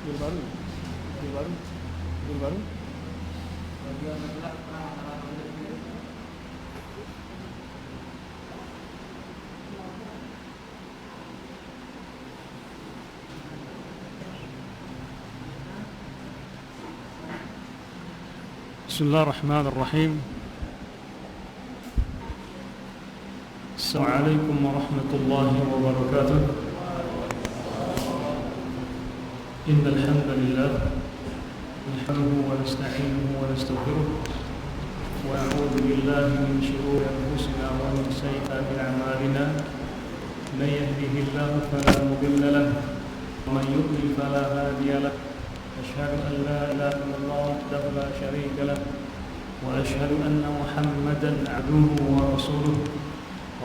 Bil baru. Bil baru. Bil baru. Bismillahirrahmanirrahim. Assalamualaikum warahmatullahi wabarakatuh. Innal hamdalillah nahmaduhu wa nasta'inuhu wa nastaghfiruh wa na'udzu billahi min shururi anfusina wa min sayyiati a'malina. Man yahdihillahu fala mudilla lahu wa man yudlil fala hadiya lahu. Asyhadu an la ilaha illallah wahdahu la syarika lahu wa asyhadu anna Muhammadan 'abduhu wa rasuluh.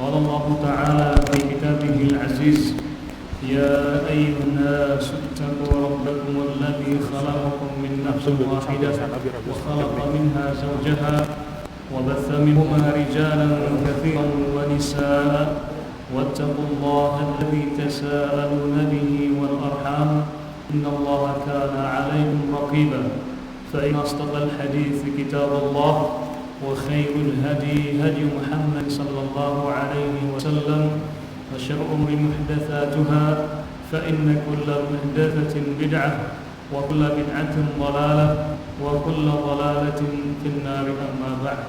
قال الله تعالى في كتابه العزيز يا أيها الناس اتقوا ربكم الذي خلقكم من نفس واحدة وخلق منها زوجها وبث منهما رجالا كثيرا ونساء واتقوا الله الذي تساءلون به والأرحام إن الله كان عليكم رقيبا فإن أصدق الحديث كتاب الله وخير الهدي هدي محمد صلى الله عليه وسلم وشر الأمور محدثاتها فإن كل محدثة بدعة وكل بدعة ضلالة وكل ضلالة في النار أما بعد.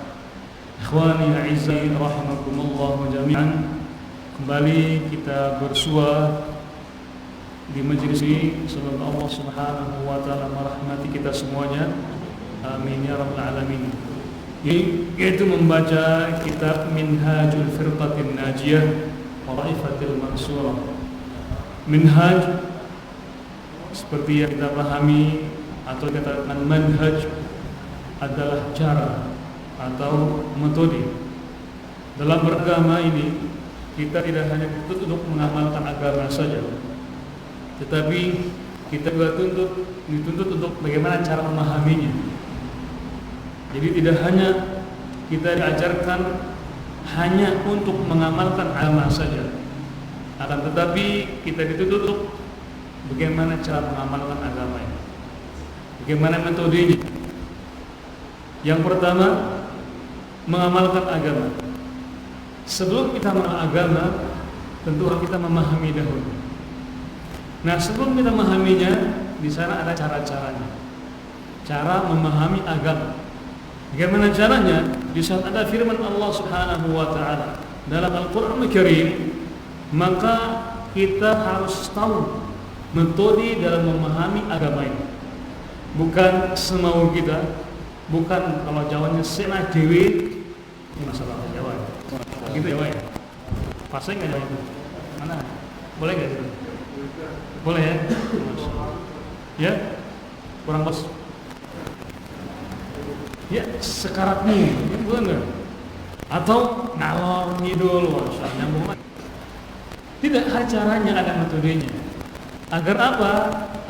Ikhwani a'izza'i rahimakumullah jami'an. Kembali kita bersua di majelis ini. Semoga Allah Subhanahu wa taala merahmati kita semuanya. Amin ya rabbal alamin. Yaitu membaca kitab Minhajul Firqatin Najiyah wa Raifatil Mansurah. Minhaj seperti yang kita pahami atau dikatakan manhaj adalah cara atau metode. Dalam beragama ini kita tidak hanya dituntut untuk mengamalkan agama saja, tetapi kita juga dituntut untuk bagaimana cara memahaminya. Jadi tidak hanya kita diajarkan hanya untuk mengamalkan agama saja, akan tetapi kita dituntut untuk bagaimana cara mengamalkan agama ini, bagaimana metodenya. Yang pertama, mengamalkan agama. Sebelum kita mengamalkan agama, tentu kita memahami dahulu. Nah, sebelum kita memahaminya, di sana ada cara-caranya. Cara memahami agama. Bagaimana caranya? Di saat ada firman Allah Subhanahu wa taala dalam Al-Qur'an Al-Karim, maka kita harus tahu metode dalam memahami agama ini. Bukan semau kita, bukan kalau Jawanya sena dewe, ini masalah Jawa. Gitu Jawa ya. Pasang enggak Jawa itu? Mana? Boleh enggak itu? Boleh ya? Ya? Kurang pas. Ya, sekaratnya, bukan enggak? Atau ngalor ngidul, nyambung lagi. Tidak, ada caranya, ada metodenya. Agar apa?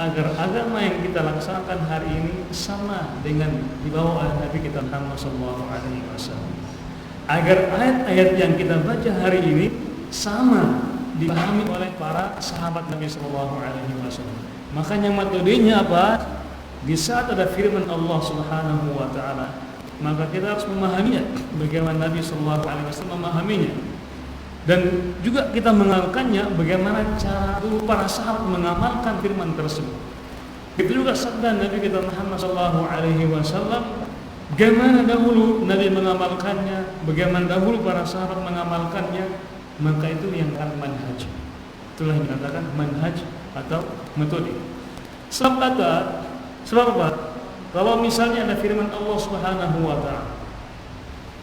Agar agama yang kita laksanakan hari ini sama dengan dibawa oleh Nabi kita Muhammad SAW. Agar ayat-ayat yang kita baca hari ini sama dipahami oleh para sahabat Nabi SAW. Makanya metodenya apa? Di saat ada firman Allah Subhanahu wa taala, maka kita harus memahaminya bagaimana Nabi sallallahu alaihi wasallam memahaminya. Dan juga kita mengamalkannya bagaimana cara para sahabat mengamalkan firman tersebut. Itu juga sabda Nabi kita Muhammad sallallahu alaihi wasallam, bagaimana dahulu Nabi mengamalkannya, bagaimana dahulu para sahabat mengamalkannya, maka itu yang akan manhaj. Itulah yang dikatakan manhaj atau metode. Sebab apa? Kalau misalnya ada firman Allah Subhanahu wa taala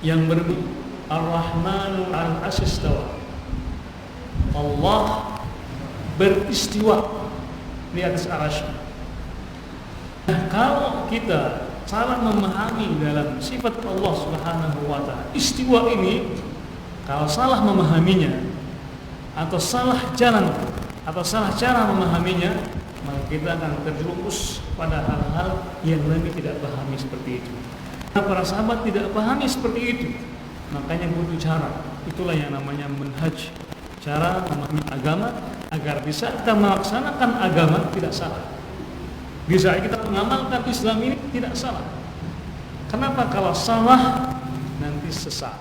yang berbunyi Ar-Rahmanu 'alal 'arsy istawa. Allah beristiwa di atas arasy. Nah, kalau kita salah memahami dalam sifat Allah Subhanahu wa taala istiwa ini, kalau salah memahaminya atau salah jalan atau salah cara memahaminya, maka kita akan terjerumus pada hal-hal yang Nabi tidak pahami seperti itu. Nah, para sahabat tidak pahami seperti itu, makanya butuh cara. Itulah yang namanya manhaj, cara memahami agama agar bisa kita melaksanakan agama tidak salah. Bisa kita mengamalkan Islam ini tidak salah. Kenapa? Kalau salah nanti sesat.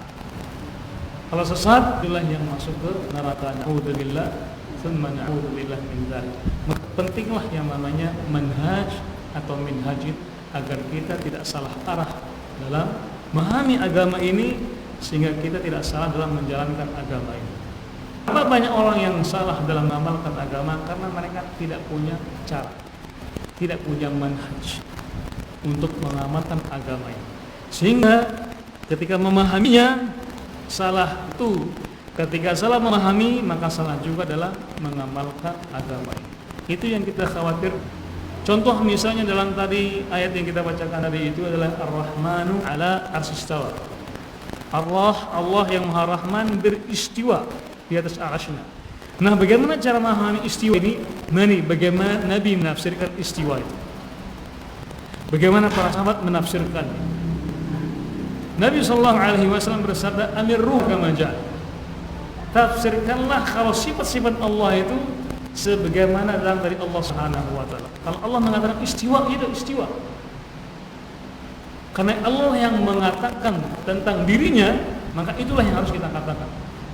Kalau sesat itulah yang masuk ke neraka. Na'udzubillah, tsumma na'udzubillah min dzalik. Pentinglah yang namanya manhaj atau minhaj agar kita tidak salah arah dalam memahami agama ini, sehingga kita tidak salah dalam menjalankan agama ini. Kenapa banyak orang yang salah dalam mengamalkan agama? Karena mereka tidak punya cara, tidak punya manhaj untuk mengamalkan agama ini. Sehingga ketika memahaminya salah itu. Ketika salah memahami, maka salah juga dalam mengamalkan agama ini. Itu yang kita khawatir. Contoh misalnya dalam tadi ayat yang kita bacakan tadi itu adalah Ar-Rahmanu ala arsistawa. Allah yang Maha Rahman beristiwa di atas arasy-Nya. Nah, bagaimana cara memahami istiwa ini? Bagaimana Nabi menafsirkan istiwa itu? Bagaimana para sahabat menafsirkannya? Nabi SAW bersabda, "Amirruh kama ja'a." Tafsirkanlah kalau sifat-sifat Allah itu sebagaimana dalam dari Allah Subhanahu wa taala. Kalau Allah mengatakan istiwa, itu istiwa. Karena Allah yang mengatakan tentang dirinya, maka itulah yang harus kita katakan.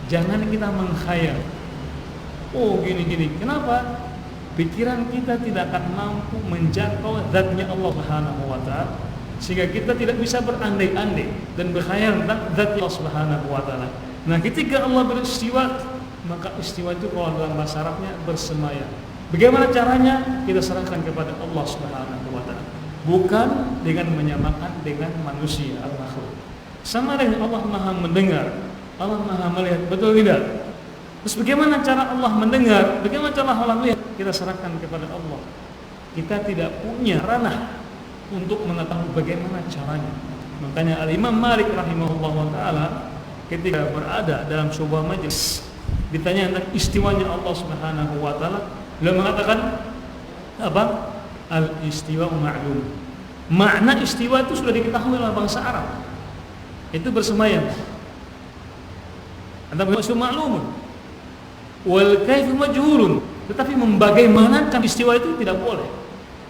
Jangan kita menghayal. Oh, gini-gini. Kenapa? Pikiran kita tidak akan mampu menjangkau zatnya Allah Subhanahu wa taala, sehingga kita tidak bisa berandai-andai dan berkhayal tentang zat Allah Subhanahu wa taala. Nah, ketika Allah beristiwa, maka istiwa itu kalau dalam bahasa Arabnya bersemayam. Bagaimana caranya? Kita serahkan kepada Allah Subhanahu wa taala. Bukan dengan menyamakan dengan manusia atau makhluk. Sama dengan Allah Maha mendengar, Allah Maha melihat, betul tidak? Terus bagaimana cara Allah mendengar? Bagaimana cara Allah melihat? Kita serahkan kepada Allah. Kita tidak punya ranah untuk mengetahui bagaimana caranya. Makanya Al-Imam Malik rahimahullah ta'ala ketika berada dalam sebuah majelis ditanya tentang istiwanya Allah Subhanahu wa taala, beliau mengatakan apa? Al-istiwa ma'lum. Makna istiwa itu sudah diketahui oleh bangsa Arab. Itu bersemayam. Anta istiwa ma'lumun. Wal kaifu majhulun. Tetapi membagaimanakan istiwa itu tidak boleh.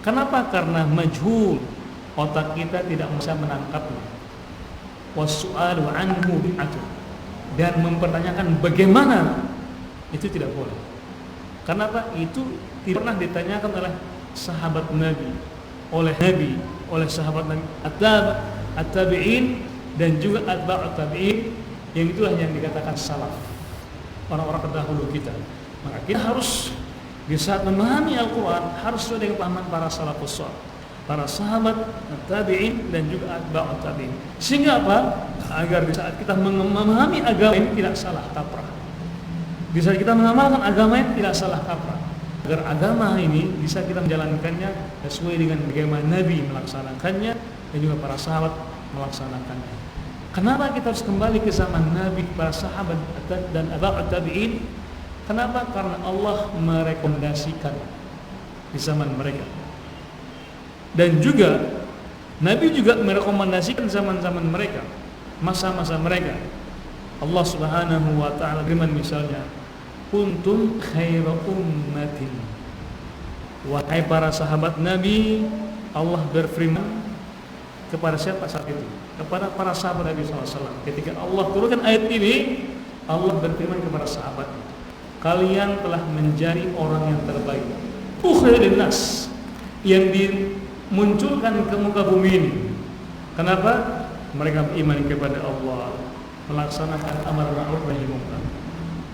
Kenapa? Karena majhul. Otak kita tidak bisa menangkapnya. Wasu'alu anhu bi'atun. Dan mempertanyakan bagaimana itu tidak boleh. Kenapa? Itu tidak pernah ditanyakan oleh sahabat Nabi, oleh sahabat Nabi, at-tabi'in dan juga atba'ut tabi'in, yang itulah yang dikatakan salaf, orang-orang terdahulu kita. Maka kita harus di saat memahami Al-Quran harus sesuai dengan pahaman para salafus salih, para sahabat, at-tabi'in dan juga atba'ut tabi'in. Sehingga apa? Agar di saat kita memahami agama ini tidak salah kaprah. Di saat kita mengamalkan agama ini tidak salah kaprah. Agar agama ini bisa kita menjalankannya sesuai dengan bagaimana Nabi melaksanakannya dan juga para sahabat melaksanakannya. Kenapa kita harus kembali ke zaman Nabi, para sahabat dan atba'ut tabi'in? Kenapa? Karena Allah merekomendasikan di zaman mereka. Dan juga Nabi juga merekomendasikan zaman-zaman mereka, masa-masa mereka. Allah Subhanahu wa ta'ala firman misalnya, kuntum khaira ummatin. Wahai para sahabat Nabi, Allah berfirman kepada siapa saat itu? Kepada para sahabat Nabi SAW. Ketika Allah turunkan ayat ini, Allah berfirman kepada sahabat, kalian telah menjadi orang yang terbaik, ukhrijat nas, yang dimunculkan ke muka bumi ini. Kenapa? Mereka beriman kepada Allah, melaksanakan amar ma'ruf nahi munkar.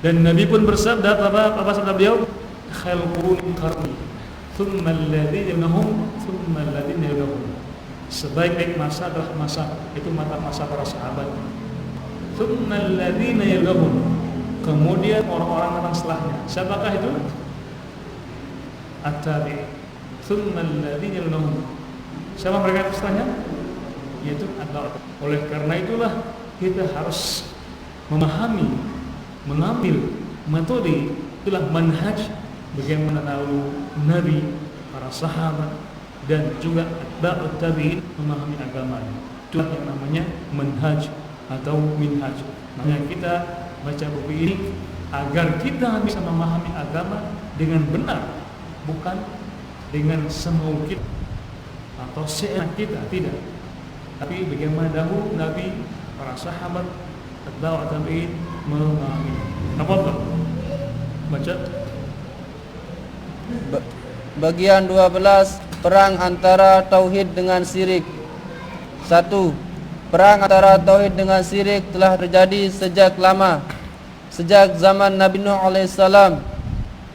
Dan Nabi pun bersabda, apa sabda beliau? Khairul quruni qarni, thumma alladhina yalunhum, thumma alladhina yalunhum. Sebaik-baik masa adalah masa itu masa para sahabat. Thumma alladhina yalunhum. Kemudian orang-orang datang setelahnya. Siapakah itu? At-tabi'in. Thumma alladhina yalunhum. Siapa mereka setelahnya? Yaitu atba'ut. Oleh karena itulah kita harus memahami, mengambil metode, itulah manhaj bagaimana tahu Nabi, para sahabat dan juga atba'ut tabi'in memahami agama. Itulah yang namanya manhaj atau minhaj. Makanya kita baca buku ini agar kita bisa memahami agama dengan benar, bukan dengan semau kita. atau seenak kita, tidak. Tapi bagaimana dahulu Nabi, para sahabat, atba'ut tabi'in memahami. Apa? Baca. Bagian 12, perang antara tauhid dengan syirik. 1. Perang antara tauhid dengan syirik telah terjadi sejak lama. Sejak zaman Nabi Nuh alaihissalam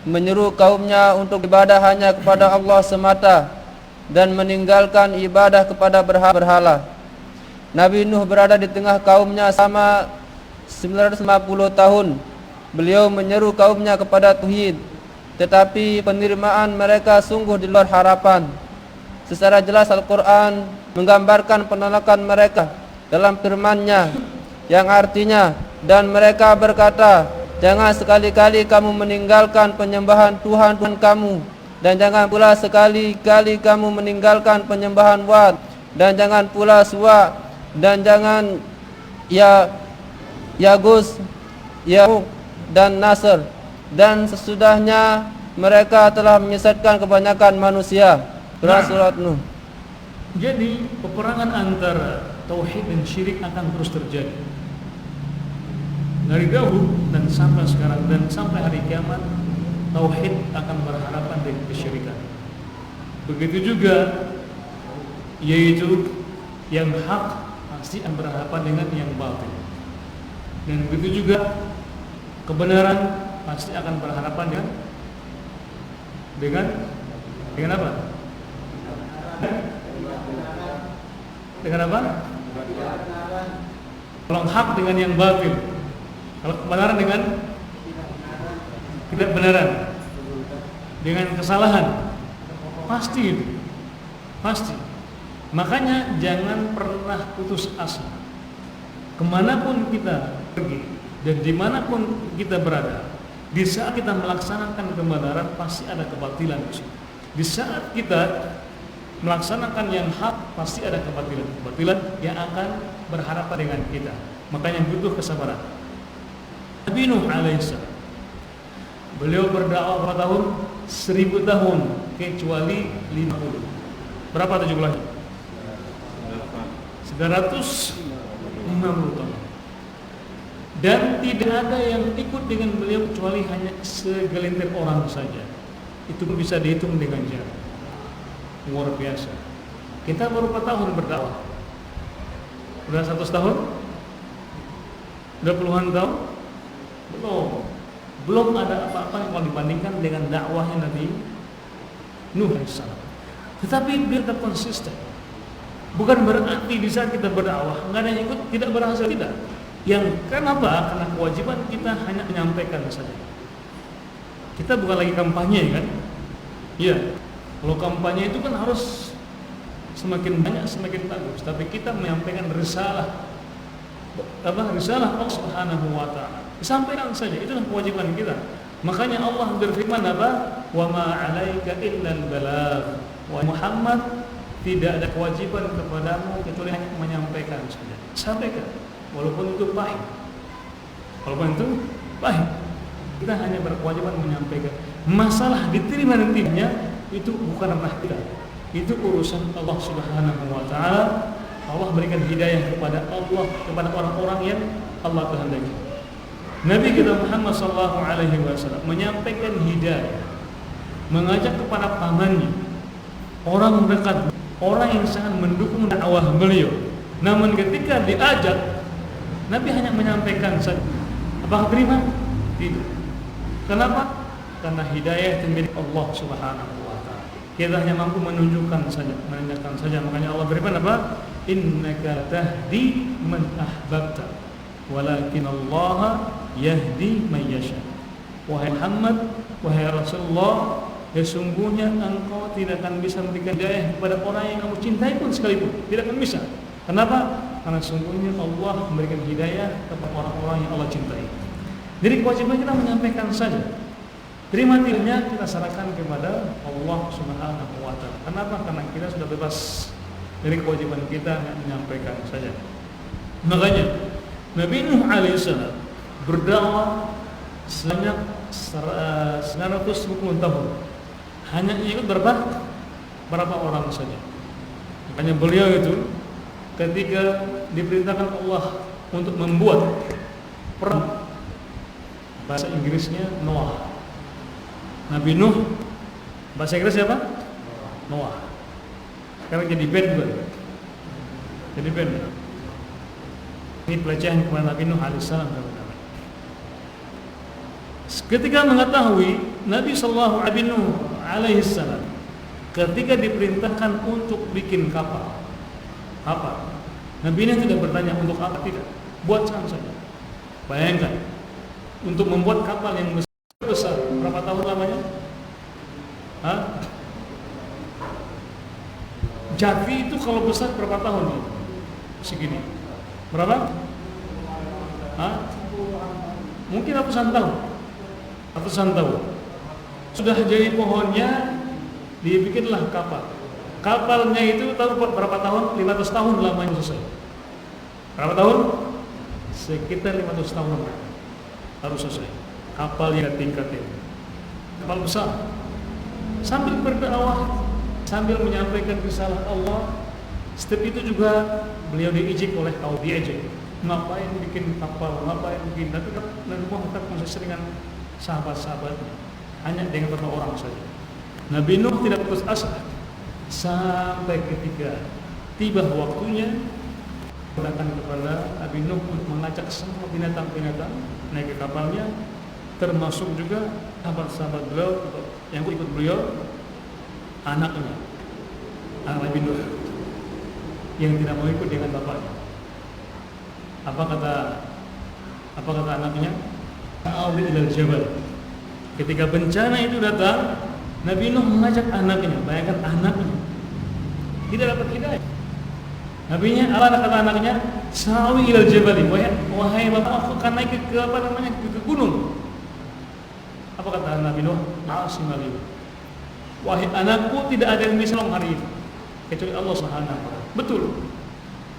menyeru kaumnya untuk ibadah hanya kepada Allah semata dan meninggalkan ibadah kepada berhala. Nabi Nuh berada di tengah kaumnya selama 950 tahun. Beliau menyeru kaumnya kepada tauhid, tetapi penerimaan mereka sungguh di luar harapan. Secara jelas Al-Quran menggambarkan penolakan mereka dalam firman-Nya yang artinya, dan mereka berkata, jangan sekali-kali kamu meninggalkan penyembahan Tuhan kamu, dan jangan pula sekali-kali kamu meninggalkan penyembahan Wad, dan jangan pula Suwa, dan jangan Yagus, Ya'uq dan Nasr. Dan sesudahnya mereka telah menyesatkan kebanyakan manusia. Surat Nuh. Jadi peperangan antara tauhid dan syirik akan terus terjadi dari dahulu dan sampai sekarang, dan sampai hari kiamat tauhid akan berhadapan dengan kesyirikan. Begitu juga, yaitu yang hak pasti akan berhadapan dengan yang batil, dan begitu juga kebenaran pasti akan berhadapan dengan apa? Dengan apa? Kalau hak dengan yang batil, kalau kebenaran dengan tidak benaran, dengan kesalahan, pasti. Makanya jangan pernah putus asa. Kemanapun kita pergi dan dimanapun kita berada, di saat kita melaksanakan kebenaran pasti ada kebatilan di situ. Di saat kita melaksanakan yang hak pasti ada kebatilan yang akan berhadapan dengan kita. Makanya butuh kesabaran. Nabi Nuh alaihissalam, beliau berdakwah berapa tahun? 1000 tahun kecuali 50. Berapa 17? 950 tahun. Dan tidak ada yang ikut dengan beliau kecuali hanya segelintir orang saja. Itu pun bisa dihitung dengan jari. Luar biasa. Kita baru 4 tahun berdakwah. Udah 100 tahun? Udah puluhan tahun? Belum ada apa-apa kalau dibandingkan dengan dakwahnya Nabi Nuh alaihissalam. Tetapi biar tetap konsisten. Bukan berarti di saat kita berdakwah nggak ada yang ikut, tidak berhasil, tidak. Yang kenapa? Karena kewajiban kita hanya menyampaikan saja. Kita bukan lagi kampanye, kan? Iya. Kalau kampanye itu kan harus semakin banyak semakin bagus. Tapi kita menyampaikan risalah, risalah Allah Subhanahu wa Ta'ala. Disampaikan saja, itulah kewajiban kita. Makanya Allah berfirman apa? Wa ma 'alaika illal balagh. Wa Muhammad, tidak ada kewajiban kepadamu kecuali hanya menyampaikan saja. Sampaikan, walaupun itu pahit. Kita hanya berkewajiban menyampaikan. Masalah diterima dan tidaknya itu bukan ranah kita. Itu urusan Allah Subhanahu wa Ta'ala. Allah berikan hidayah kepada orang-orang yang Allah kehendaki. Nabi kita Muhammad sallallahu alaihi wasallam menyampaikan hidayah, mengajak kepada pamannya, orang dekat, orang yang sangat mendukung dakwah beliau. Namun ketika diajak, Nabi hanya menyampaikan saja. Apakah terima? Tidak. Kenapa? Karena hidayah itu milik Allah Subhanahu wa Ta'ala. Kita hanya mampu menunjukkan saja, menanyakan saja. Makanya Allah berfirman apa? Innaka tahdi man ahbabta, walakin Allah yahdi man yasha. Wahai Muhammad, wahai Rasulullah, sesungguhnya engkau tidak akan bisa memberikan hidayah kepada orang yang kamu cintai pun sekalipun. Tidak akan bisa. Kenapa? Karena sesungguhnya Allah memberikan hidayah kepada orang-orang yang Allah cintai. Jadi kewajiban kita menyampaikan saja. Terima tidaknya kita serahkan kepada Allah Subhanahu wa Ta'ala. Kenapa? Karena kita sudah bebas dari kewajiban kita menyampaikan saja. Makanya Nabi Nuh alaihissalam berdakwah sebanyak 950 tahun. Hanya ikut berapa orang saja. Makanya beliau itu ketika diperintahkan Allah untuk membuat perang, bahasa Inggrisnya Noah. Nabi Nuh, bahasa Inggris siapa? Noah. Sekarang jadi band juga. Jadi band. Ini pelecehan kepada Nabi Nuh alaihissalam. Ketika mengetahui Nabi sallallahu alaihi wasallam ketika diperintahkan untuk bikin kapal, apa? Nabi ini tidak bertanya untuk apa, tidak. Buat saja. Bayangkan, untuk membuat kapal yang besar, berapa tahun lamanya? Hah? Javi itu kalau besar berapa tahun? Segini. Berapa? Hah? Mungkin ratusan tahun. Ratusan tahun. Sudah jadi pohonnya, dibikinlah kapal. Kapalnya itu tahu berapa tahun? 500 tahun lamanya selesai. Berapa tahun? Sekitar 500 tahun harus selesai. Kapal yang tingkatnya, kapal besar. Sambil berdakwah, sambil menyampaikan risalah Allah. Setiap itu juga beliau diejek oleh kaum, diejek. Ngapain bikin kapal? Ngapain bikin? Tapi Nabi Muhammad masih sering dengan sahabat-sahabatnya, hanya dengan beberapa orang saja. Nabi Nuh tidak putus asa sampai ketika tiba waktunya datang kepada Nabi Nuh untuk mengajak semua binatang-binatang naik ke kapalnya, termasuk juga sahabat-sahabat beliau yang ikut beliau, anaknya, anak Nabi Nuh yang tidak mau ikut dengan bapaknya. Apa kata anaknya? Ta'awi ilal jabal. Ketika bencana itu datang, Nabi Nuh mengajak anaknya. Bayangkan anaknya tidak dapat hidayah. Nabinya apa kata anaknya? Sa'awi ilal jabal. Wahai bapak, aku akan naik ke gunung. Apa kata Nabi Nuh? Ma'asimali. Wahai anakku, tidak ada yang bisa menolong hari ini kecuali Allah Subhanahu wa ta'ala. Betul.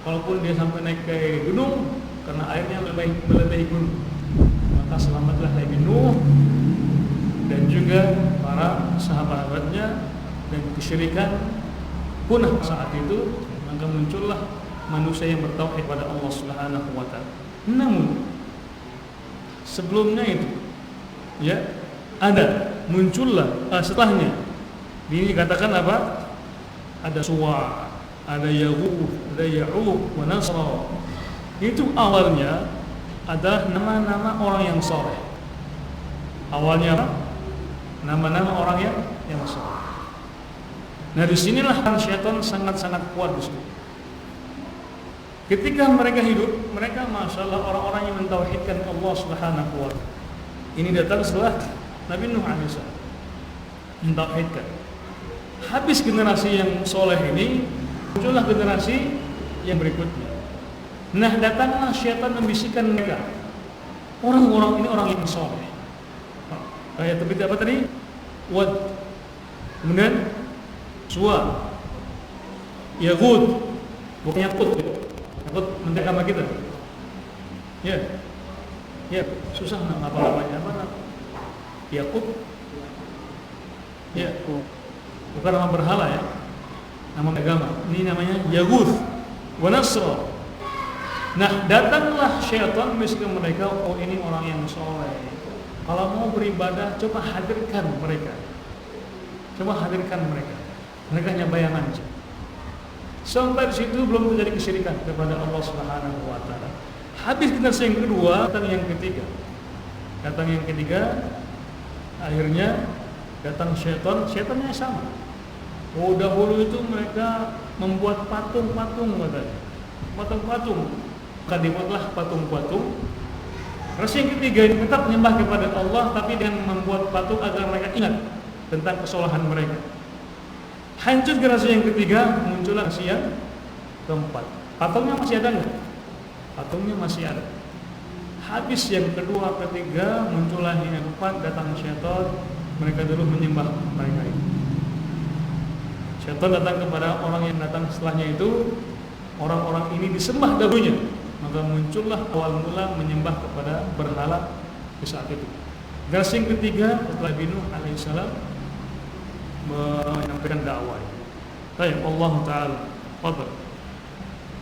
Walaupun dia sampai naik ke gunung karena airnya melebihi gunung, maka selamatlah Nabi Nuh dan juga para sahabat-sahabatnya, dan kesyirikan punah saat itu. Maka muncullah manusia yang bertauhid kepada Allah Subhanahu wa ta'ala. Namun sebelumnya itu ya muncullah setelahnya ini dikatakan apa? Ada Suwa, ada Yaghuth, ada Ya'uq wa Nasra. Itu awalnya adalah nama-nama orang yang soleh. Awalnya apa? Nama-nama orang yang soleh. Nah, disinilah syaitan sangat-sangat kuat di situ. Ketika mereka hidup, mereka masalah orang-orang yang mentauhidkan Allah Subhanahu wa ta'ala. Ini datang setelah Nabi Nuh alaihissalam mentauhidkan. Habis generasi yang soleh ini, muncullah generasi yang berikutnya. Nah, datanglah syaitan membisikkan mereka. Orang-orang ini orang yang soleh. Kayak seperti apa tadi? Wad. Kemudian Suwa, Yaghuth, bukan Yaqut. Yaqut menteri agama kita. Ya, susah apa namanya? Apa? Yaqut. Ya, bukan nama berhala ya, nama agama. Ini namanya Yaghuth wa Nasra. Nah, datanglah syaitan miskin mereka. Oh, ini orang yang soleh. Kalau mau beribadah, coba hadirkan mereka. Mereka hanya bayangan saja. Sampai di situ belum terjadi kesyirikan kepada Allah Subhanahu wa ta'ala. Habis generasi yang kedua, datang yang ketiga. Akhirnya datang syaitan. Syaitannya sama. Oh, dahulu itu mereka membuat patung-patung katanya. Patung-patung. Maka dibuatlah patung-patung. Generasi yang ketiga ini tetap menyembah kepada Allah, tapi dengan membuat patung agar mereka ingat tentang kesalahan mereka. Hancur generasi yang ketiga, muncullah generasi yang keempat. Patungnya masih ada nggak? Patungnya masih ada. Habis yang kedua, ketiga, muncullah yang keempat, datang syaitan. Mereka dulu menyembah mereka itu. Syaitan datang kepada orang yang datang setelahnya itu. Orang-orang ini disembah dahulunya, maka muncullah awal mula menyembah kepada berhala di saat itu. Generasi yang ketiga setelah Nabi Nuh alaihissalam menyampaikan dakwah. Baik, Allah Ta'ala Fadhal.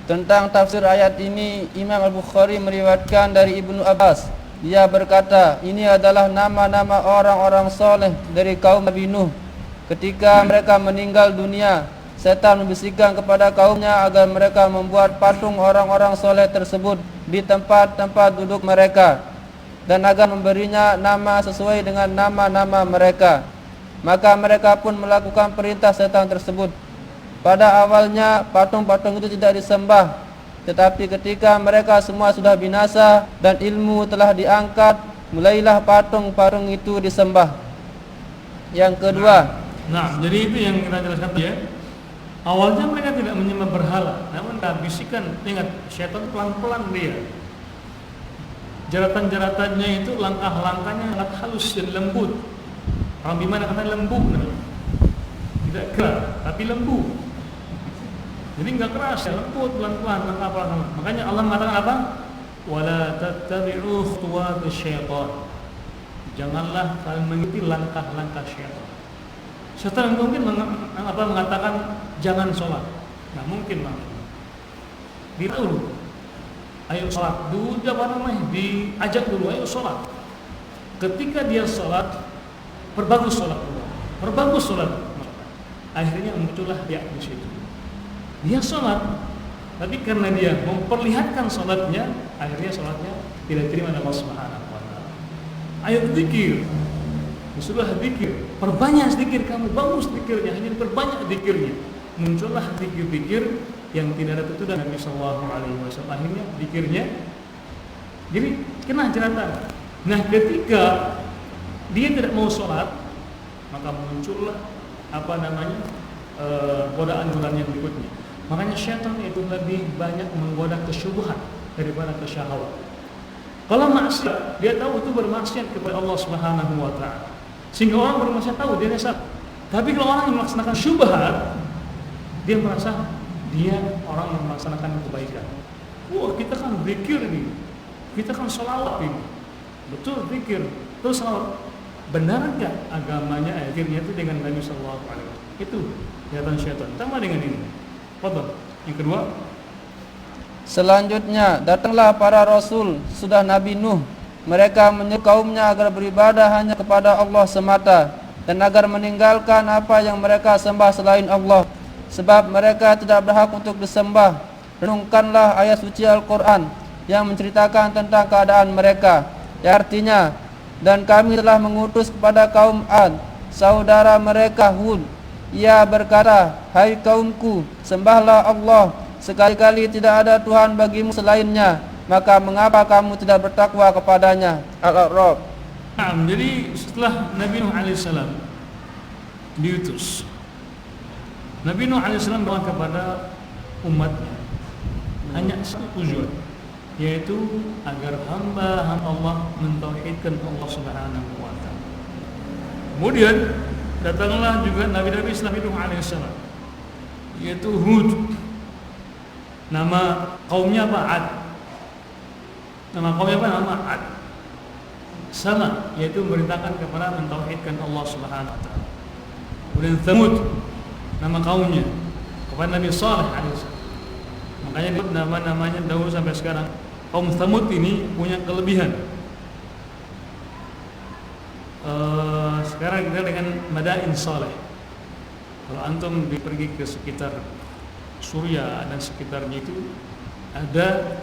Tentang tafsir ayat ini, Imam Al-Bukhari meriwayatkan dari Ibnu Abbas. Dia berkata, ini adalah nama-nama orang-orang soleh dari kaum Nabi Nuh. Ketika mereka meninggal dunia, setan membisikkan kepada kaumnya agar mereka membuat patung orang-orang soleh tersebut di tempat-tempat duduk mereka, dan agar memberinya nama sesuai dengan nama-nama mereka. Maka mereka pun melakukan perintah setan tersebut. Pada awalnya patung-patung itu tidak disembah, tetapi ketika mereka semua sudah binasa dan ilmu telah diangkat, mulailah patung-patung itu disembah. Yang kedua, Nah, jadi itu yang kita jelaskan ya. Awalnya mereka tidak menyembah berhala, namun bisikan, ingat, syaitan pelan-pelan dia. Jeratan-jeratannya itu langkah-langkahnya sangat halus dan lembut. Orang Bimana kata lembu, tidak keras, tapi lembu. Jadi enggak keras, ya, lembut, pelan-pelan, langkah-langkah. Makanya Allah mengatakan apa? Wala tattabi'u khutuwati syaitan. Janganlah kalian mengikuti langkah-langkah syaitan. Syaitan mungkin mengatakan jangan sholat. Nah, mungkin dulu. Ayo sholat dulu, diajak dulu, ayo sholat. Ketika dia sholat, perbagus sholat dulu, perbagus sholat. Akhirnya muncullah dia di situ. Dia sholat, tapi karena dia memperlihatkan sholatnya, akhirnya sholatnya tidak diterima oleh Allah Subhanahu wa Ta'ala. Ayo zikir, sudah zikir, perbanyak zikir kamu, bagus zikirnya, hanya perbanyak zikirnya. Muncullah zikir-zikir yang tidak ada tuntunan Nabi Sallallahu Alaihi Wasallam. Akhirnya zikirnya jadi kena jeratan. Nah, ketika dia tidak mau sholat, maka muncullah godaan-godaan yang berikutnya. Makanya syaitan itu lebih banyak menggoda kesyubhan daripada kesyahwat. Kalau maksiat, dia tahu itu bermaksiat kepada Allah Subhanahu wa Ta'ala. Sehingga orang bermaksiat tahu dia nyesat. Tapi kalau orang yang melaksanakan syubhat, dia merasa dia orang yang melaksanakan kebaikan. Wah, kita kan zikir nih, kita kan sholawat ini, betul zikir, terus sholawat. Benar enggak agamanya akhirnya itu dengan Nabi Sallallahu Alaihi Wasallam? Itu kelihatan syaitan. Tambah dengan ini. Fadhal. Yang kedua, selanjutnya datanglah para rasul sudah Nabi Nuh. Mereka menyuruh kaumnya agar beribadah hanya kepada Allah semata, dan agar meninggalkan apa yang mereka sembah selain Allah, sebab mereka tidak berhak untuk disembah. Renungkanlah ayat suci Al-Quran yang menceritakan tentang keadaan mereka, yang artinya, dan kami telah mengutus kepada kaum Ad, saudara mereka Hud. Ia berkata, hai kaumku, sembahlah Allah, sekali-kali tidak ada Tuhan bagimu selainnya, maka mengapa kamu tidak bertakwa kepadanya? Al-A'raf. Jadi setelah Nabi Nuh alaihissalam diutus, Nabi Nuh alaihissalam berdoa kepada umatnya hanya satu tujuan, yaitu agar hamba Allah mentauhidkan Allah Subhanahu wa Ta'ala. Kemudian datanglah juga Nabi-Nabi setelah Nuh alaihissalam, yaitu Hud. Nama kaumnya apa? Ad. Nama kaumnya apa? Nama Ad. Sama, yaitu memerintahkan kepada mentauhidkan Allah Subhanahu wa Ta'ala. Kemudian Thamud, nama kaumnya kepada Nabi Saleh alaihissalam. Makanya nama-namanya dahulu sampai sekarang. Kaum Thamud ini punya kelebihan. Sekarang kita dengan Madain Saleh. Kalau antum pergi ke sekitar Suriah dan sekitarnya itu ada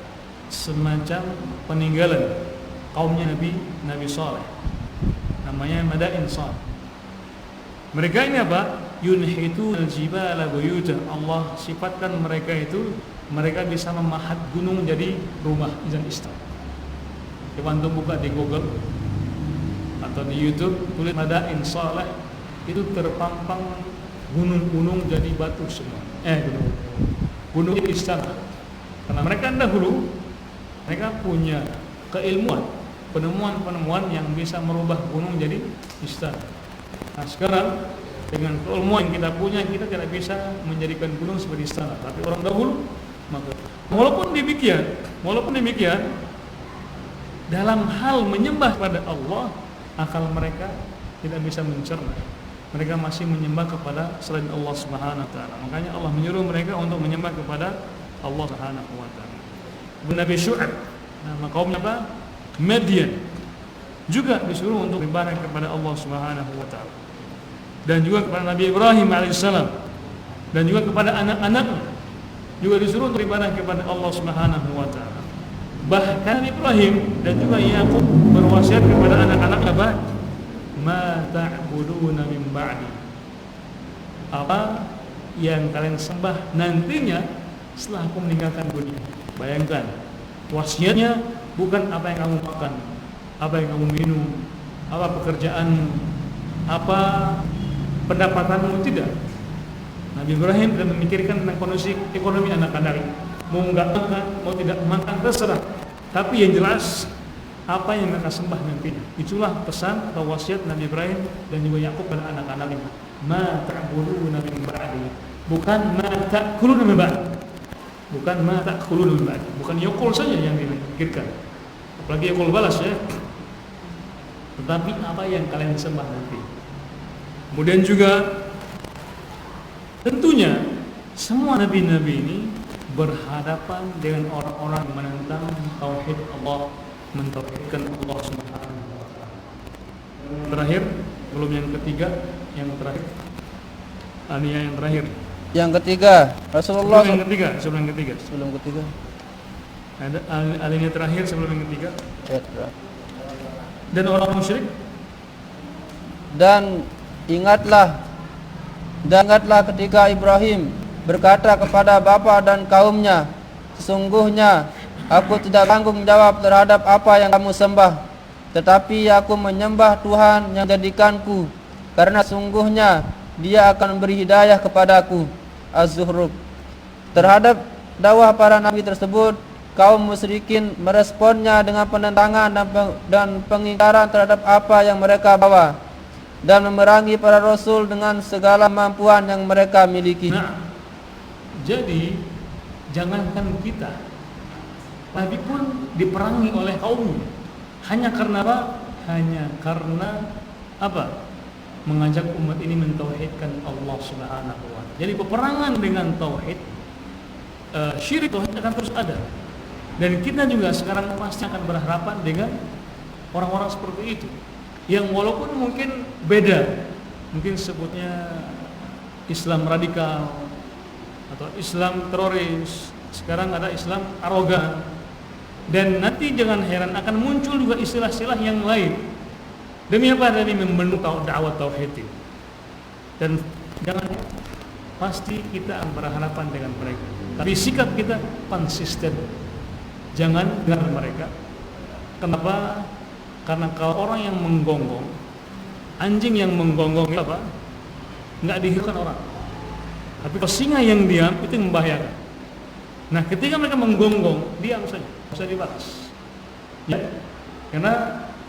semacam peninggalan kaumnya Nabi Saleh. Namanya Madain Saleh. Mereka ini apa? Yunhitu al-jibala buyuta. Allah sifatkan mereka itu, mereka bisa memahat gunung jadi rumah dan istana. Coba antum buka di Google atau di YouTube, tulis Madain Saleh, itu terpampang gunung-gunung jadi batu semua. Gunung istana. Karena mereka dahulu mereka punya keilmuan, penemuan-penemuan yang bisa merubah gunung jadi istana. Nah, sekarang dengan keilmuan yang kita punya, kita tidak bisa menjadikan gunung sebagai istana. Tapi orang dahulu, maka walaupun demikian, dalam hal menyembah pada Allah, akal mereka tidak bisa mencerna. mereka masih menyembah kepada selain Allah Subhanahu wa taala. Makanya Allah menyuruh mereka untuk menyembah kepada Allah Subhanahu wa taala. Nabi Syu'aib, nama kaumnya apa? Madian, juga disuruh untuk beribadah kepada Allah Subhanahu wa taala. Dan juga kepada Nabi Ibrahim alaihissalam, dan juga kepada anak-anaknya juga disuruh untuk beribadah kepada Allah Subhanahu wa taala. Bahkan Ibrahim dan juga Yakub berwasiat kepada anak-anaknya, ma ta'buduna min ba'di, apa yang kalian sembah nantinya setelah aku meninggalkan dunia. Bayangkan, wasiatnya bukan apa yang kamu makan, apa yang kamu minum, apa pekerjaanmu, apa pendapatanmu, tidak. Nabi Ibrahim sudah memikirkan tentang kondisi ekonomi anak-anak. Mau nggak makan, mau tidak makan, terserah. Tapi yang jelas apa yang mereka sembah nantinya. Itulah pesan atau wasiat Nabi Ibrahim dan juga Yakub pada anak-anaknya. Ma ta'buduna min ba'di, bukan ma ta'kuluna min ba'di. Bukan ma ta'kuluna min ba'di. Bukan yakul saja yang dipikirkan. Apalagi yakul balas ya. Tetapi apa yang kalian sembah nanti. Kemudian juga tentunya semua nabi-nabi ini berhadapan dengan orang-orang yang menentang tauhid Allah, mentauhidkan Allah Subhanahu wa taala. Terakhir, belum yang ketiga, yang terakhir. Yang terakhir. Yang ketiga, Rasulullah sebelum yang ketiga. Ada alinea terakhir sebelum yang ketiga. Dan orang musyrik, dan ingatlah ketika Ibrahim berkata kepada bapa dan kaumnya, sesungguhnya aku tidak tanggung jawab terhadap apa yang kamu sembah, tetapi aku menyembah Tuhan yang jadikanku, karena sungguhnya Dia akan memberi hidayah kepadaku. Az-Zukhruf. Terhadap dakwah para nabi tersebut, kaum musyrikin meresponnya dengan penentangan dan pengingkaran terhadap apa yang mereka bawa, dan memerangi para rasul dengan segala kemampuan yang mereka miliki. Nah, jadi jangankan kita, Nabi pun diperangi oleh kaumnya. Hanya karena apa? Hanya karena apa? Mengajak umat ini mentauhidkan Allah Subhanahu wa taala. Jadi peperangan dengan tauhid, syirik tauhid akan terus ada. Dan kita juga sekarang pasti akan berhadapan dengan orang-orang seperti itu, yang walaupun mungkin beda, mungkin sebutnya Islam radikal atau Islam teroris, sekarang ada Islam arogan, dan nanti jangan heran akan muncul juga istilah-istilah yang lain. Demi apa? Demi membentuk dakwah tauhid. Dan jangan, pasti kita akan berhadapan dengan mereka. Tapi sikap kita konsisten. Jangan dengar mereka. Kenapa? Karena kalau orang yang menggonggong, anjing yang menggonggong itu apa? Nggak dihiraukan orang. Tapi kalau singa yang diam itu membahayakan. Nah, ketika mereka menggonggong, diam saja, tidak usah dibalas. Ya, karena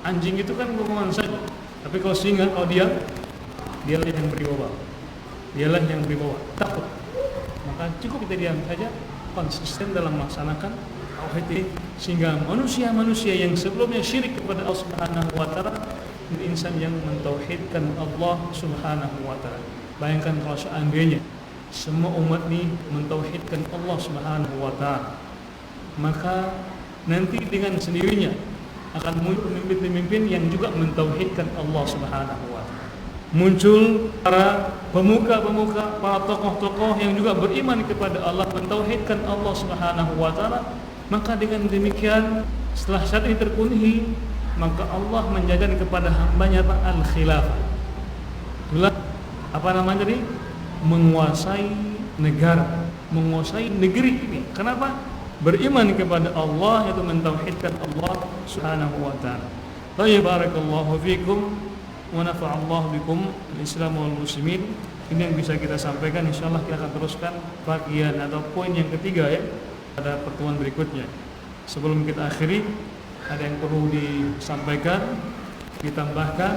anjing itu kan gonggongan saja. Tapi kalau singa, kalau diam, dialah yang berwibawa. Dialah yang berwibawa, takut. Maka cukup kita diam saja, konsisten dalam melaksanakan tauhid ini, sehingga manusia-manusia yang sebelumnya syirik kepada Allah Subhanahu wa taala, insan yang mentauhidkan Allah Subhanahu wa taala. Bayangkan kalau seandainya semua umat ini mentauhidkan Allah Subhanahu wa taala, maka nanti dengan sendirinya akan muncul pemimpin-pemimpin yang juga mentauhidkan Allah Subhanahu wa taala. Muncul para pemuka-pemuka, para tokoh-tokoh yang juga beriman kepada Allah, mentauhidkan Allah Subhanahu wa taala. Maka dengan demikian, setelah syarat ini terpenuhi, maka Allah menjadikan kepada hambanya al-khilafah. Itulah apa namanya tadi? Menguasai negara, menguasai negeri ini. Kenapa? Beriman kepada Allah, yaitu mentauhidkan Allah Subhanahu wa taala. Barakallahu fikum wa nafa'allahu bikum al-Islam wal muslimin. Ini yang bisa kita sampaikan. Insyaallah kita akan teruskan bagian atau poin yang ketiga ya pada pertemuan berikutnya. Sebelum kita akhiri, ada yang perlu disampaikan, ditambahkan,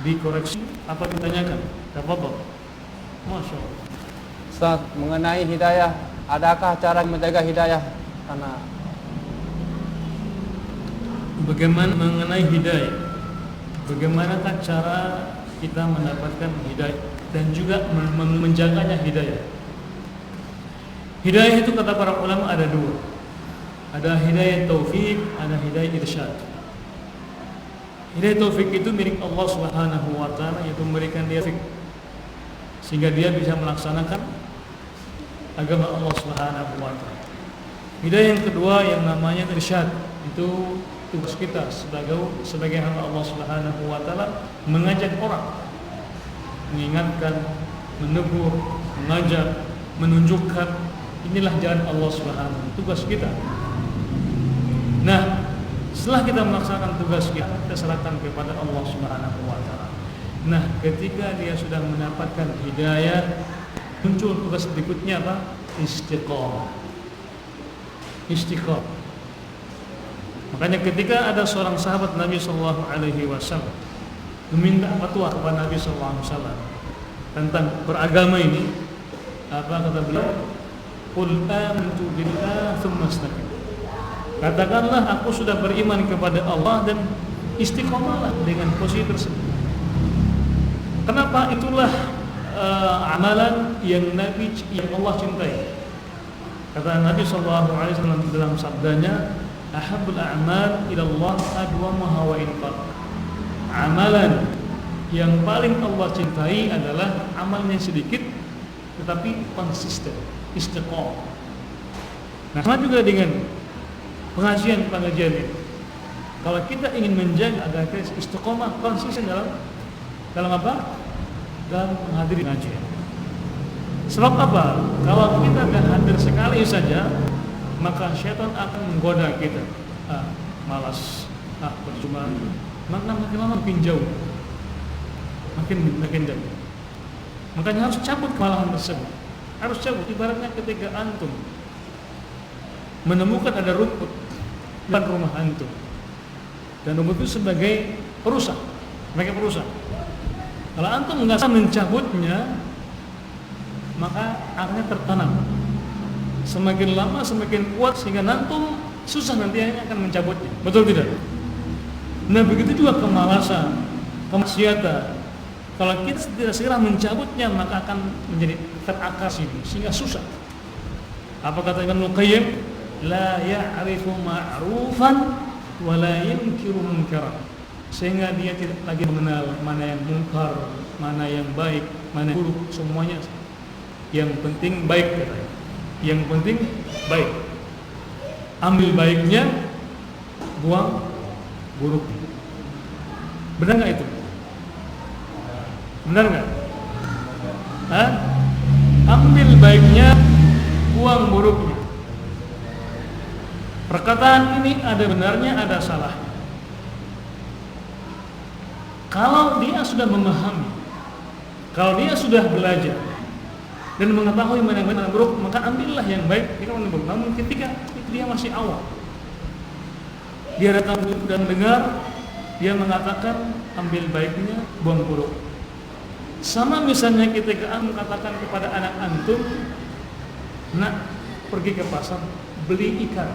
dikoreksi, apa ditanyakan? Tafadhol. Masyaallah. Ustaz, mengenai hidayah, adakah cara menjaga hidayah? Karena bagaimana mengenai hidayah? Bagaimanakah cara kita mendapatkan hidayah dan juga menjaganya hidayah. Hidayah itu kata para ulama ada dua. Ada hidayah taufik, ada hidayah irsyad. Hidayah taufik itu milik Allah Subhanahu wa taala, yaitu memberikan dia taufik sehingga dia bisa melaksanakan agama Allah Subhanahu wa taala. Hidayah yang kedua yang namanya irsyad, itu tugas kita sebagai hamba Allah Subhanahu wa taala mengajak orang, mengingatkan, menegur, mengajak, menunjukkan inilah jalan Allah Subhanahu wa taala, tugas kita. Nah, setelah kita melaksanakan tugas kita serahkan kepada Allah Subhanahu wa taala. Nah, ketika dia sudah mendapatkan hidayah, muncul tugas berikutnya apa? Istiqomah. Istiqomah. Makanya ketika ada seorang sahabat Nabi sallallahu alaihi wasallam meminta fatwa kepada Nabi sallallahu alaihi wasallam tentang beragama ini, apa kata beliau? Qul amantu billah tsumma istaqim. Katakanlah aku sudah beriman kepada Allah dan istiqomahlah dengan posisi tersebut. Kenapa? Itulah amalan yang Allah cintai. Kata Nabi sallallahu alaihi wasallam dalam sabdanya, ahabbul a'mal ila Allah adwamuha wa in qall. Amalan yang paling Allah cintai adalah amalnya sedikit tetapi konsisten, istiqomah. Nah, sama juga dengan pengajian ini. Kalau kita ingin menjaga agar kita istiqomah konsisten dalam apa? Dalam menghadiri pengajian. Sebab apa? Kalau kita tidak hadir sekali saja, maka syaitan akan menggoda kita. Malas, percuma. Maka makin lama makin jauh, makin jauh. Makanya harus cabut kemalahan tersebut. Harus cabut. Ibaratnya ketika antum menemukan ada rumput di rumah antum, dan rumput itu sebagai perusak. Kalau antum nggak bisa mencabutnya, maka akarnya tertanam. Semakin lama semakin kuat sehingga antum susah nanti akan mencabutnya. Betul tidak? Nah, begitu juga kemalasan, kemaksiatan. Kalau kita tidak segera mencabutnya, maka akan menjadi terakar sehingga susah. Apa kata Ibnu Qayyim? La ya'rifu ma'rufan wa la yunkiru munkaran. Sehingga dia tidak lagi mengenal mana yang munkar, mana yang baik, mana yang buruk, semuanya. Yang penting baik katanya. Yang penting baik. Ambil baiknya, buang buruknya. Benar enggak itu? Benar enggak? Ambil baiknya, buang buruknya. Perkataan ini ada benarnya, ada salahnya. Kalau dia sudah memahami, kalau dia sudah belajar dan mengetahui mana yang benar dan buruk, maka ambillah yang baik, tidak buruk. Namun ketika dia masih awam, dia datang dan dengar, dia mengatakan ambil baiknya, buang buruk. Sama misalnya ketika antum katakan kepada anak antum, nak pergi ke pasar beli ikan,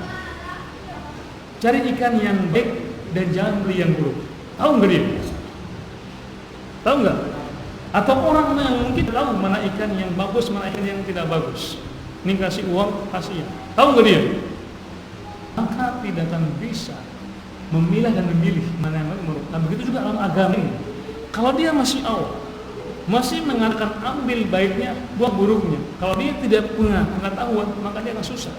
cari ikan yang baik dan jangan beli yang buruk. Tahu nggak dia? Tahu nggak? Atau orang yang mungkin tahu mana ikan yang bagus, mana ikan yang tidak bagus. Ini kasih uang, kasih ya. Tahu nggak dia? Maka tidak akan bisa memilah dan memilih mana yang buruk. Nah, begitu juga dalam agama ini. Kalau dia masih awam, masih mengatakan ambil baiknya, buang buruknya. Kalau dia tidak punya pengetahuan, maka dia akan susah.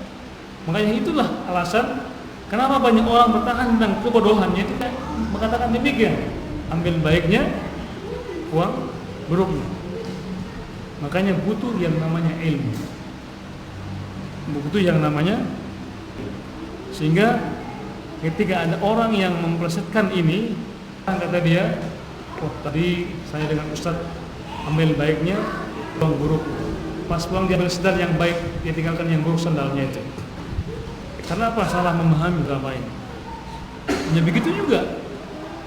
Makanya itulah alasan kenapa banyak orang bertahan tentang kebodohannya, itu mengatakan demikian. Ambil baiknya, buang buruknya. Makanya butuh yang namanya ilmu. Butuh yang namanya, sehingga ketika ada orang yang memplesetkan ini, kata dia, oh tadi saya dengan Ustaz ambil baiknya, buang buruk. Pas pulang dia ambil sendal yang baik, dia tinggalkan yang buruk sendalnya itu. Karena apa? Salah memahami agama ini. Ya begitu juga.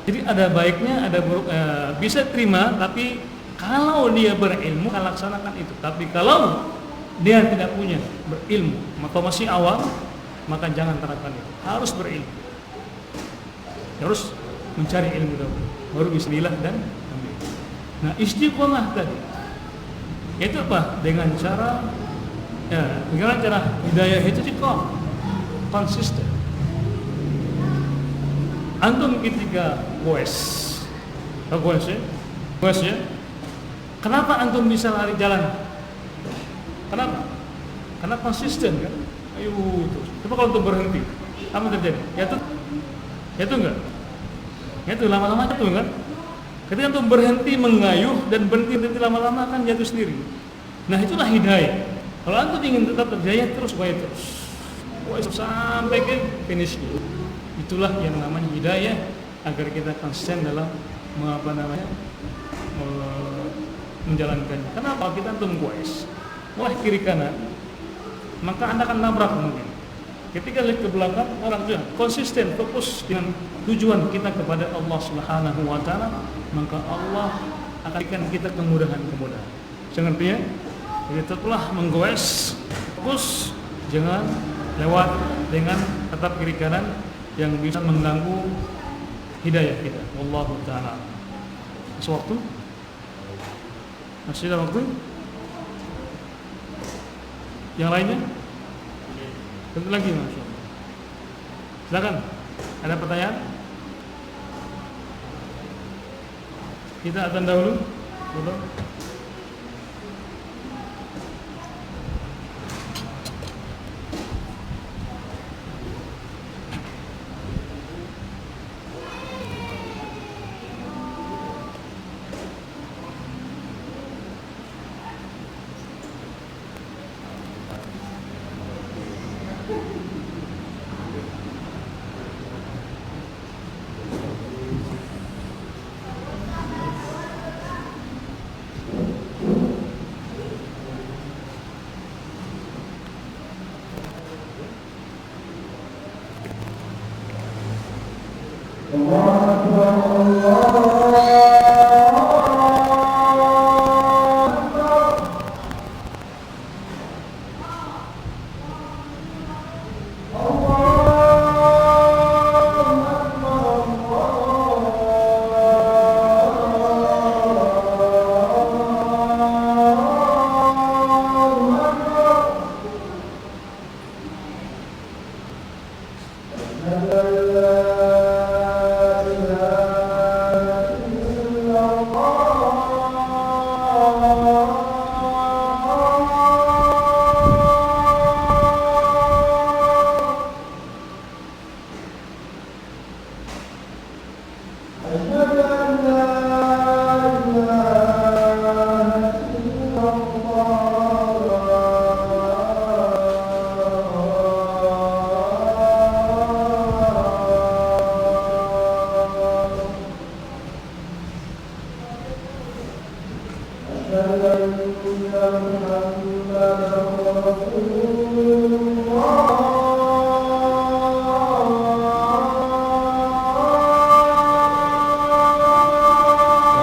Jadi ada baiknya, ada buruk, bisa terima, tapi kalau dia berilmu akan laksanakan itu. Tapi kalau dia tidak punya berilmu atau masih awam, maka jangan terapkan itu. Harus berilmu. Harus mencari ilmu dahulu, baru bisa milah dan ambil. Nah, istiqomah tadi itu apa? Dengan cara bagaimana cara hidayah itu konsisten. Antum ketika goes ya, kenapa antum bisa lari jalan? Kenapa? Karena konsisten kan? Ayo terus. Coba kalau antum berhenti, apa terjadi? Jatuh enggak? Jatuh lama-lama jatuh kan? Ketika antum berhenti mengayuh dan berhenti lama-lama akan jatuh sendiri. Nah, itulah hidayah. Kalau antum ingin tetap berjaya terus sampai ke finish. Itulah yang namanya hidayah, agar kita konsisten dalam menjalankannya. Kenapa? Kita antum goes mulai kiri kanan, maka Anda akan nabrak mungkin. Ketika lihat ke belakang, orang itu konsisten fokus dengan tujuan kita kepada Allah Subhanahu wa taala, maka Allah akan berikan kita kemudahan-kemudahan. Jangan ya. Jadi tetaplah menggoes, fokus, jangan lewat dengan tetap kiri kanan yang bisa mengganggu hidayah kita. Wallahu taala. Sewaktu masih ada waktu? Yang lainnya? Tentu lagi, Masya Allah. Silakan. Ada pertanyaan? Kita akan dahulu. Betul.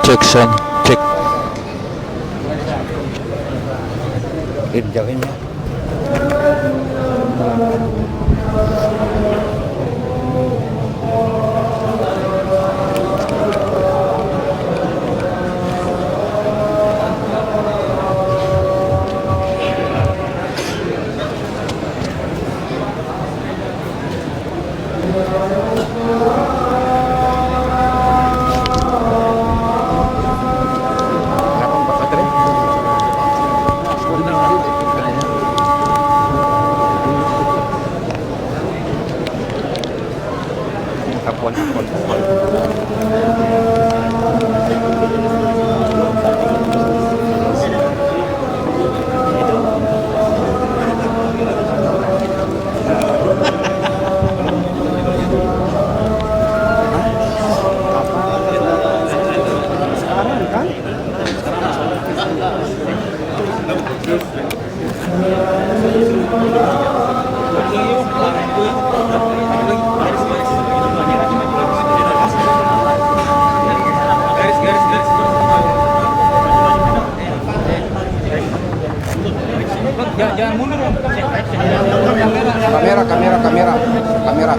Cek sound, cek. Jauhinnya. Jangan mundur. Kamera.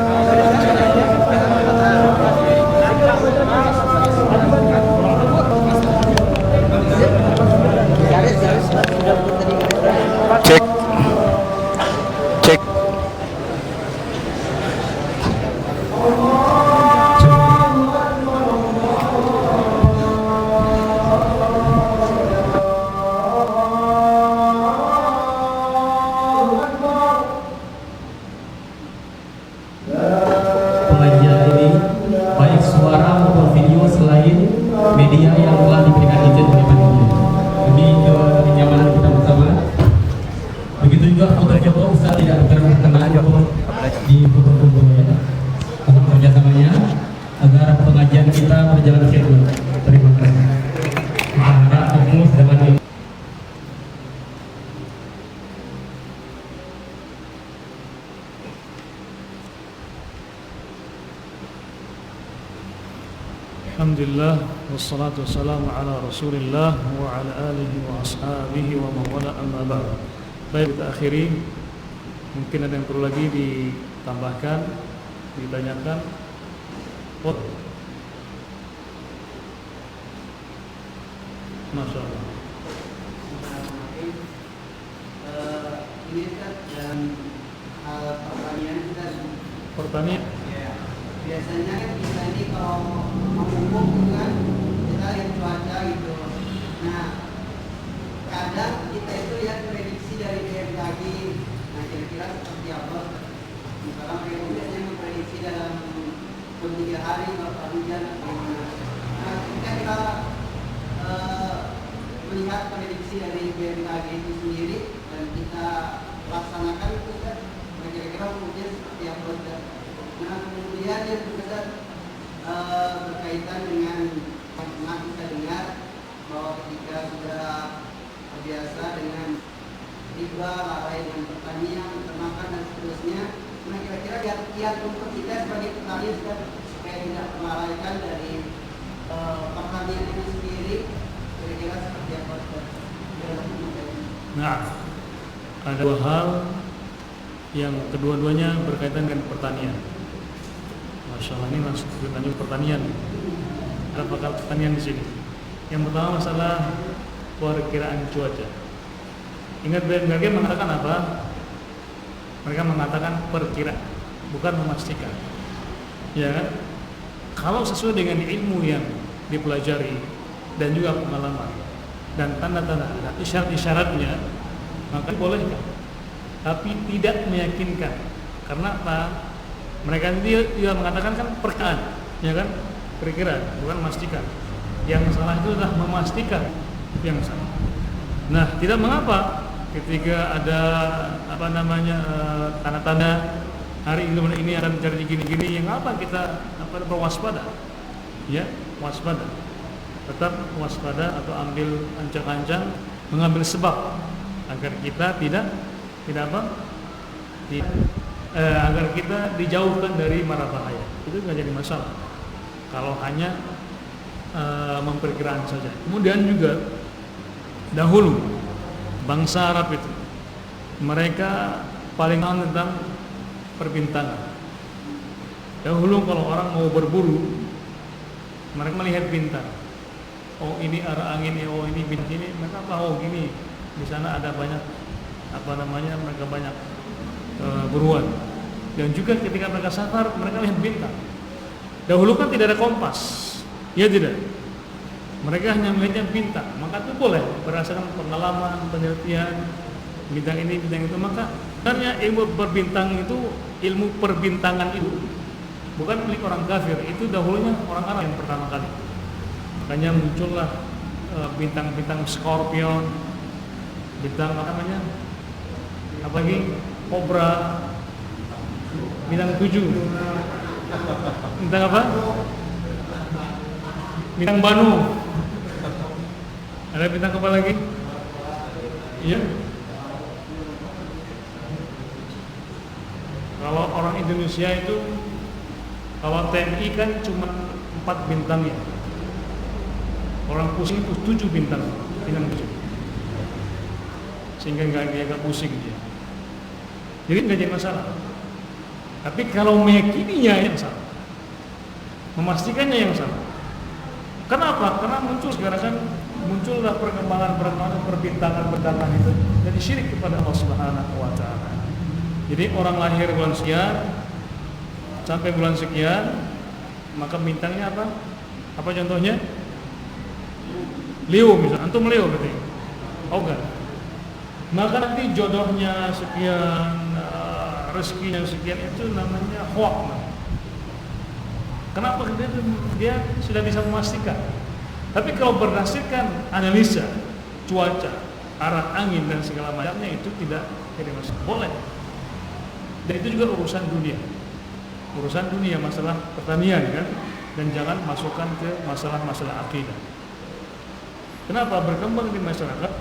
juga foto-foto Ustaz tidak berkenan untuk di foto-foto ya. Untuk kerjasamanya agar pengajian kita berjalan khidmat. Terima kasih. Kita harap fokus dengan ini. Alhamdulillah wassalatu wassalamu ala Rasulillah wa ala alihi wa ashabihi wa man wala amma ba'd. Baik, kita akhiri. Mungkin ada yang perlu lagi ditambahkan, ditanyakan. Masya Allah. Ini kan dalam hal pertanian kita Pertanian. ya, biasanya kan kita ini kalau memupuk itu kan kita lihat cuaca gitu. Nah, kadang kita itu lihat prediksi dari BMKG. Nah, kira-kira seperti apa? Misalnya mereka biasanya memprediksi dalam 3 hari bakal hujan atau gimana. Nah, ketika kita melihat prediksi dari BMKG itu sendiri dan kita laksanakan itu kan kira-kira hujan seperti apa. Nah, kemudian yang kedua berkaitan dengan pernah kita dengar bahwa ketika sudah terbiasa dengan riba, lalai dengan pertanian, peternakan dan seterusnya. Nah, kira-kira kiat untuk kita sebagai petani supaya tidak melalaikan dari pertanian itu sendiri, kira-kira seperti apa? Nah, ada dua hal yang kedua-duanya berkaitan dengan pertanian. Masya Allah, ini langsung bertanya pertanian. Ada bakal pertanian di sini. Yang pertama masalah perkiraan cuaca. Ingat BMKG mengatakan apa? Mereka mengatakan perkira, bukan memastikan. Ya kan? Kalau sesuai dengan ilmu yang dipelajari dan juga pengalaman dan tanda-tanda dan isyarat-isyaratnya, maka bolehkan. Tapi tidak meyakinkan. Karena apa? Mereka dia mengatakan kan perkiraan, ya kan? Perkiraan, bukan memastikan. Yang salah itu adalah memastikan yang salah. Nah, tidak mengapa ketika ada tanda-tanda hari ini akan terjadi gini-gini, yang apa kita berwaspada, ya waspada, tetap waspada atau ambil ancang-ancang, mengambil sebab agar kita tidak agar kita dijauhkan dari mara bahaya. Itu nggak jadi masalah kalau hanya memperkirakan saja. Kemudian juga dahulu bangsa Arab itu mereka paling tahu tentang perbintangan. Dahulu kalau orang mau berburu, mereka melihat bintang. Oh, ini arah angin, oh ini bintang ini, mereka tahu, oh gini di sana ada banyak mereka banyak buruan. Dan juga ketika mereka safar, mereka lihat bintang. Dahulu kan tidak ada kompas, ya tidak. Mereka hanya melihatnya bintang, maka itu boleh berdasarkan pengalaman, penelitian bintang ini, bintang itu. Maka sebenarnya ilmu ilmu perbintangan itu bukan milik orang kafir, itu dahulunya orang Arab yang pertama kali. Makanya muncullah bintang-bintang Scorpion, bintang apa lagi? Kobra, bintang 7. Bintang apa? Bintang Banu. Ada bintang apa lagi? Iya. Kalau orang Indonesia itu, kalau TNI kan cuma 4 bintangnya. Orang pusing itu 7 bintang, bintang 7. Sehingga nggak pusing dia. Jadi nggak jadi masalah. Tapi kalau meyakininya yang salah, memastikannya yang salah. Kenapa? Karena muncullah perkembangan perbintangan itu jadi syirik kepada Allah Subhanahu wa taala. Jadi orang lahir bulan sekian sampai bulan sekian, maka bintangnya apa? Apa contohnya? Leo misalnya, antum Leo berarti. Oh enggak. Maka nanti jodohnya sekian, rezekinya sekian, itu namanya hoax. Kenapa? Dia sudah bisa memastikan. Tapi kalau berdasarkan analisa cuaca, arah angin dan segala macamnya itu tidak masalah. Boleh. Dan itu juga urusan dunia, masalah pertanian kan, dan jangan masukkan ke masalah akidah. Kenapa? Berkembang di masyarakat,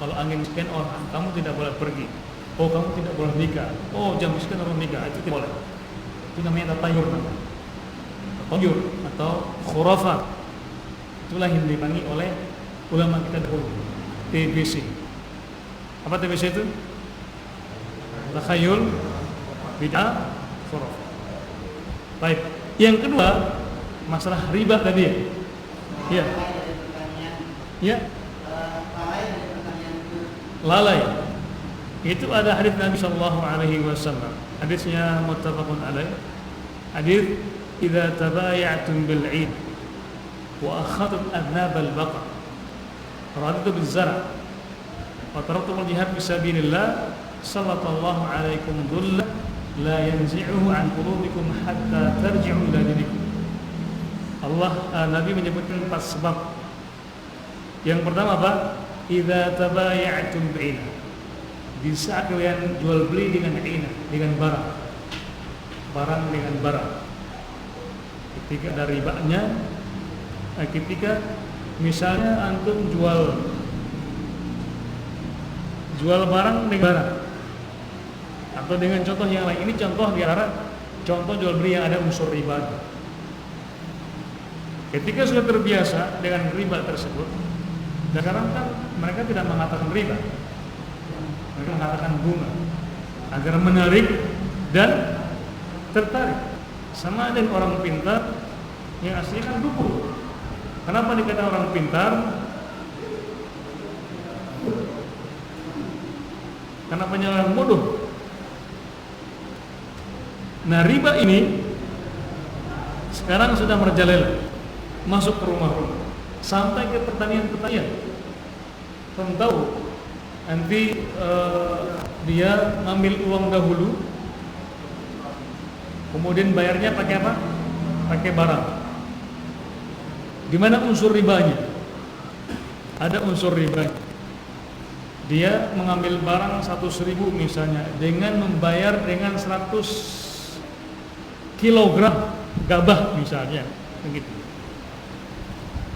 kalau angin sekian orang, kamu tidak boleh pergi. Oh, kamu tidak boleh nikah. Oh, jam sekian orang nikah, itu tidak boleh. Itu namanya tatayur atau khurafat. Itulah yang dipanggil oleh ulama kita dahulu, TBC. Apa TBC itu? Takhayul, bid'ah, khurafat. Baik. Yang kedua, masalah riba tadi ya. Iya. Ya. Lalai. Itu ada hadis Nabi sallallahu alaihi wasallam. Hadisnya muttafaqun alaih. Hadis idza tabaya'tum bil 'id wa akhadtum adnab al baqar raditu biz zar' wa taraktum al jihad fi sabilillah sallallahu alaikum dhulla la yanzi'uhu an qulubikum hatta tarji'u ila dinikum. Nabi menyebutkan 4 sebab. Yang pertama apa? Idza tabaya'tum bi'ina. Di saat kalian jual beli dengan ina, dengan barang dengan barang. Ketika ada ribanya, ketika misalnya antum jual barang dengan barang, atau dengan contoh yang lain. Ini contoh di antara contoh jual beli yang ada unsur riba. Ketika sudah terbiasa dengan riba tersebut, dan sekarang kan mereka tidak mengatakan riba, mereka mengatakan bunga agar menarik dan tertarik. Sama dengan orang pintar yang aslinya kan dukun. Kenapa dikatakan orang pintar? Kenapa orang bodoh? Nah, riba ini sekarang sudah merajalela, masuk ke rumah-rumah, sampai ke pertanian-pertanian. Kamu tahu, nanti dia ngambil uang dahulu, kemudian bayarnya pakai apa? Pakai barang. Di mana unsur ribanya? Ada unsur ribanya. Dia mengambil barang 100.000 misalnya, dengan membayar dengan 100 kilogram gabah misalnya, begitu.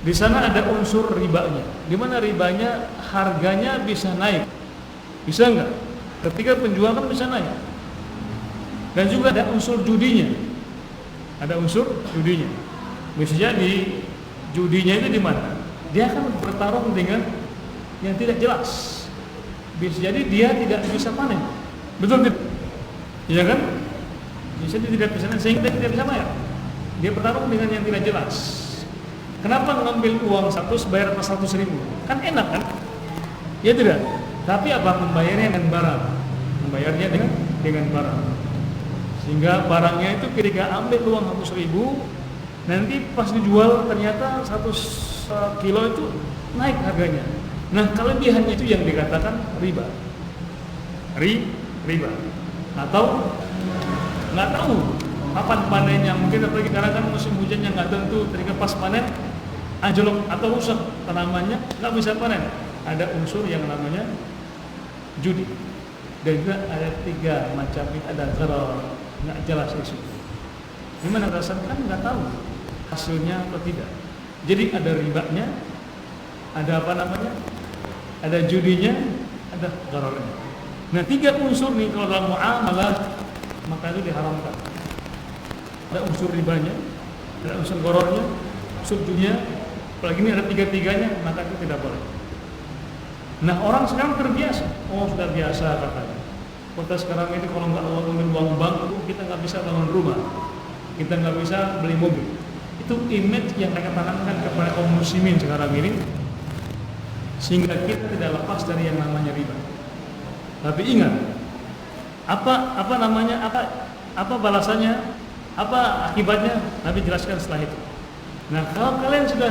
Di sana ada unsur ribanya. Di mana ribanya? Harganya bisa naik, bisa enggak? Ketika penjual kan bisa naik. Dan juga ada unsur judinya. Ada unsur judinya. Bisa jadi judinya itu di mana? Dia akan bertarung dengan yang tidak jelas. Bisa jadi dia tidak bisa panen. Betul tidak? Iya kan? Bisa dia tidak bisa panen sehingga dia tidak bisa bayar. Dia bertarung dengan yang tidak jelas. Kenapa ngambil uang 100 bayar atas 100.000? Kan enak kan? Ya tidak. Tapi apa? Membayarnya dengan barang. Membayarnya dengan barang. Sehingga barangnya itu ketika ambil uang 100.000, nanti pas dijual ternyata 100 kilo itu naik harganya. Nah, kelebihannya itu yang dikatakan riba. Riba. Atau nggak tahu kapan panennya, mungkin apalagi karena kan musim hujannya nggak tentu, ketika pas panen anjlok atau rusak tanamannya, nggak bisa panen. Ada unsur yang namanya judi. Dan juga ada 3 macam ini, ada gharar, nggak jelas isu. Gimana rasanya kan nggak tahu hasilnya atau tidak. Jadi ada ribanya, ada apa namanya, ada judinya, ada ghararnya. Nah, 3 unsur nih kalau dalam muamalah maka itu diharamkan. Ada unsur ribanya, ada unsur ghararnya, unsur judinya, apalagi ini ada 3-tiganya, maka itu tidak boleh. Nah, orang sekarang terbiasa. Oh, sudah biasa katanya. Kita sekarang ini kalau nggak ngomongin uang bank, kita nggak bisa bangun rumah, kita nggak bisa beli mobil. Itu image yang mereka tanamkan kepada kaum muslimin sekarang ini, sehingga kita tidak lepas dari yang namanya riba. Tapi ingat, apa namanya, apa balasannya, apa akibatnya, Nabi jelaskan setelah itu. Nah, kalau kalian sudah